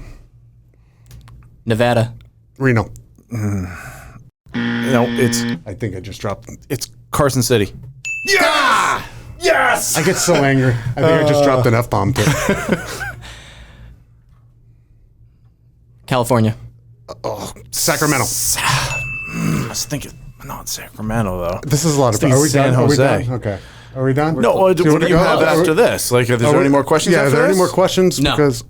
[SPEAKER 6] Nevada.
[SPEAKER 4] Reno.
[SPEAKER 5] No,
[SPEAKER 4] I think I just dropped.
[SPEAKER 5] it's Carson City.
[SPEAKER 4] Yeah!
[SPEAKER 5] Yes.
[SPEAKER 4] I get so angry. I think I just dropped an F-bomb too.
[SPEAKER 6] California.
[SPEAKER 4] Sacramento.
[SPEAKER 5] I was thinking not Sacramento though.
[SPEAKER 4] This is a lot of fun.
[SPEAKER 5] Think
[SPEAKER 4] Are we
[SPEAKER 5] San
[SPEAKER 4] done? Are we
[SPEAKER 5] Jose.
[SPEAKER 4] done? Okay. Are we done?
[SPEAKER 5] No, what do you
[SPEAKER 4] wanna go?
[SPEAKER 5] have after this? Like, is there any more questions?
[SPEAKER 4] Yeah, are
[SPEAKER 5] after
[SPEAKER 4] there any
[SPEAKER 5] this?
[SPEAKER 4] more questions?
[SPEAKER 6] No.
[SPEAKER 4] Because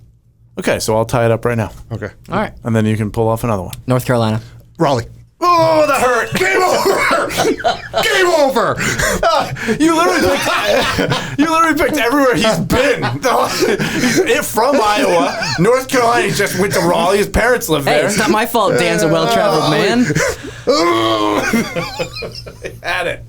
[SPEAKER 5] Okay, so I'll tie it up right now,
[SPEAKER 4] okay.
[SPEAKER 6] All right.
[SPEAKER 5] and then you can pull off another one.
[SPEAKER 6] North Carolina.
[SPEAKER 4] Raleigh.
[SPEAKER 5] Oh, that hurt!
[SPEAKER 4] Game over.
[SPEAKER 5] You literally picked everywhere he's been. He's from Iowa, North Carolina. He just went to Raleigh. His parents live
[SPEAKER 6] Hey,
[SPEAKER 5] there.
[SPEAKER 6] it's not my fault Dan's a well-traveled man.
[SPEAKER 5] Had it.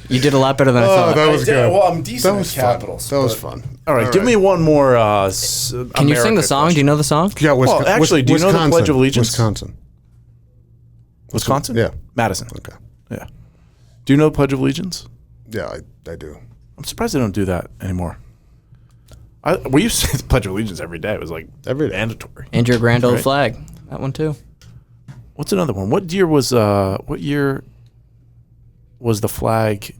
[SPEAKER 6] You did a lot better than I thought.
[SPEAKER 4] that was good.
[SPEAKER 5] Well, I'm decent
[SPEAKER 4] That was
[SPEAKER 5] at capitals.
[SPEAKER 4] That was
[SPEAKER 5] but-
[SPEAKER 4] fun.
[SPEAKER 5] All right, give me one more.
[SPEAKER 6] Can you sing the song? Do you know the song?
[SPEAKER 4] Yeah,
[SPEAKER 5] Well, actually, do you know the Pledge of Allegiance?
[SPEAKER 4] Wisconsin.
[SPEAKER 5] Wisconsin?
[SPEAKER 4] Yeah.
[SPEAKER 5] Madison.
[SPEAKER 4] Okay.
[SPEAKER 5] Yeah. Do you know the Pledge of Allegiance?
[SPEAKER 4] Yeah, I do.
[SPEAKER 5] I'm surprised they don't do that anymore. We used to say the Pledge of Allegiance every day. It was like
[SPEAKER 4] Every day.
[SPEAKER 5] mandatory.
[SPEAKER 6] And your grand old
[SPEAKER 5] Right.
[SPEAKER 6] flag. That one too.
[SPEAKER 5] What's another one? What year was the flag?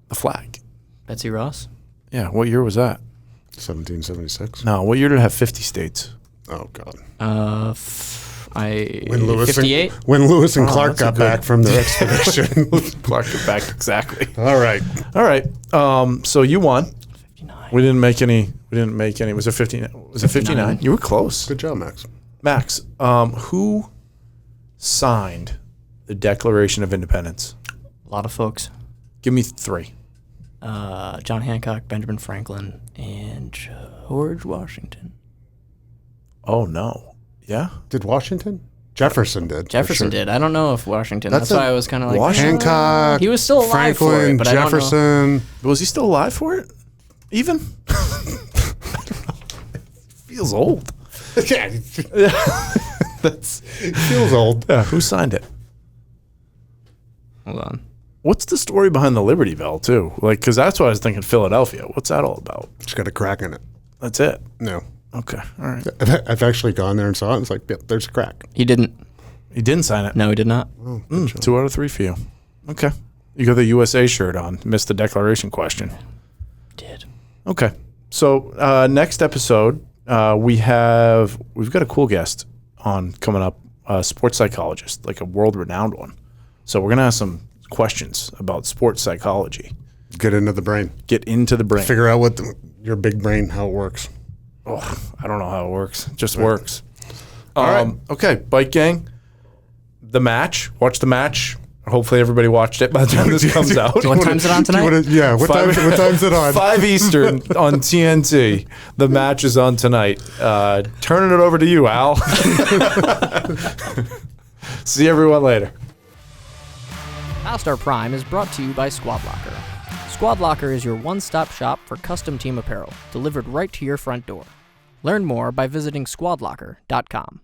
[SPEAKER 5] The flag.
[SPEAKER 6] Betsy Ross.
[SPEAKER 5] Yeah. What year was that?
[SPEAKER 4] 1776.
[SPEAKER 5] No. What year did it have 50 states?
[SPEAKER 4] Oh God. When Lewis
[SPEAKER 6] 58.
[SPEAKER 4] When Lewis and Clark
[SPEAKER 5] that's a
[SPEAKER 4] got
[SPEAKER 5] good-
[SPEAKER 4] back from their expedition.
[SPEAKER 5] Clark got back exactly.
[SPEAKER 4] All right.
[SPEAKER 5] All right. So you won. 59. We didn't make any. Was it 59? Was it 59? You were close.
[SPEAKER 4] Good job, Max.
[SPEAKER 5] Max, who signed the Declaration of Independence?
[SPEAKER 6] A lot of folks.
[SPEAKER 5] Give me three.
[SPEAKER 6] John Hancock, Benjamin Franklin, and George Washington.
[SPEAKER 5] Oh no. Yeah.
[SPEAKER 4] Did Washington? Jefferson did. for
[SPEAKER 6] Jefferson
[SPEAKER 4] sure.
[SPEAKER 6] did. I don't know if Washington. That's
[SPEAKER 4] That's
[SPEAKER 6] why
[SPEAKER 4] a-
[SPEAKER 6] I was kind of like
[SPEAKER 5] Washington?
[SPEAKER 4] Hancock.
[SPEAKER 6] He was still alive for
[SPEAKER 4] Franklin,
[SPEAKER 6] it, but I don't know.
[SPEAKER 4] Jefferson.
[SPEAKER 5] Was he still alive for it? Even? Feels old.
[SPEAKER 4] Yeah,
[SPEAKER 5] That's
[SPEAKER 4] feels old.
[SPEAKER 5] yeah. Who signed it?
[SPEAKER 6] Hold on.
[SPEAKER 5] What's the story behind the Liberty Bell too? Like, because that's what I was thinking. Philadelphia. What's that all about?
[SPEAKER 4] It's got a crack in it.
[SPEAKER 5] That's it.
[SPEAKER 4] No,
[SPEAKER 5] Okay. All right.
[SPEAKER 4] I've actually gone there and saw it. And it's like, yep, there's a crack.
[SPEAKER 6] He didn't.
[SPEAKER 5] He didn't sign it.
[SPEAKER 6] No, he did not.
[SPEAKER 5] 2 out of 3 for you. Okay. You got the USA shirt on. Missed the declaration question.
[SPEAKER 6] Did.
[SPEAKER 5] Okay. So next episode, we've got a cool guest on coming up, a sports psychologist, like a world-renowned one. So we're gonna have some questions about sports psychology.
[SPEAKER 4] Get into the brain.
[SPEAKER 5] Get into the brain.
[SPEAKER 4] Figure out what your big brain, how it works.
[SPEAKER 5] Oh, I don't know how it works. It just works.
[SPEAKER 4] right.
[SPEAKER 5] Okay, Bike Gang. The match. Watch the match. Hopefully everybody watched it by the time this comes out.
[SPEAKER 6] What time's it on tonight?
[SPEAKER 4] Yeah, what time's it on?
[SPEAKER 5] 5 Eastern on TNT. The match is on tonight. Turning it over to you, Al. See everyone later.
[SPEAKER 6] Past Our Prime is brought to you by Squad Locker. Squad Locker is your one-stop shop for custom team apparel, delivered right to your front door. Learn more by visiting squadlocker.com.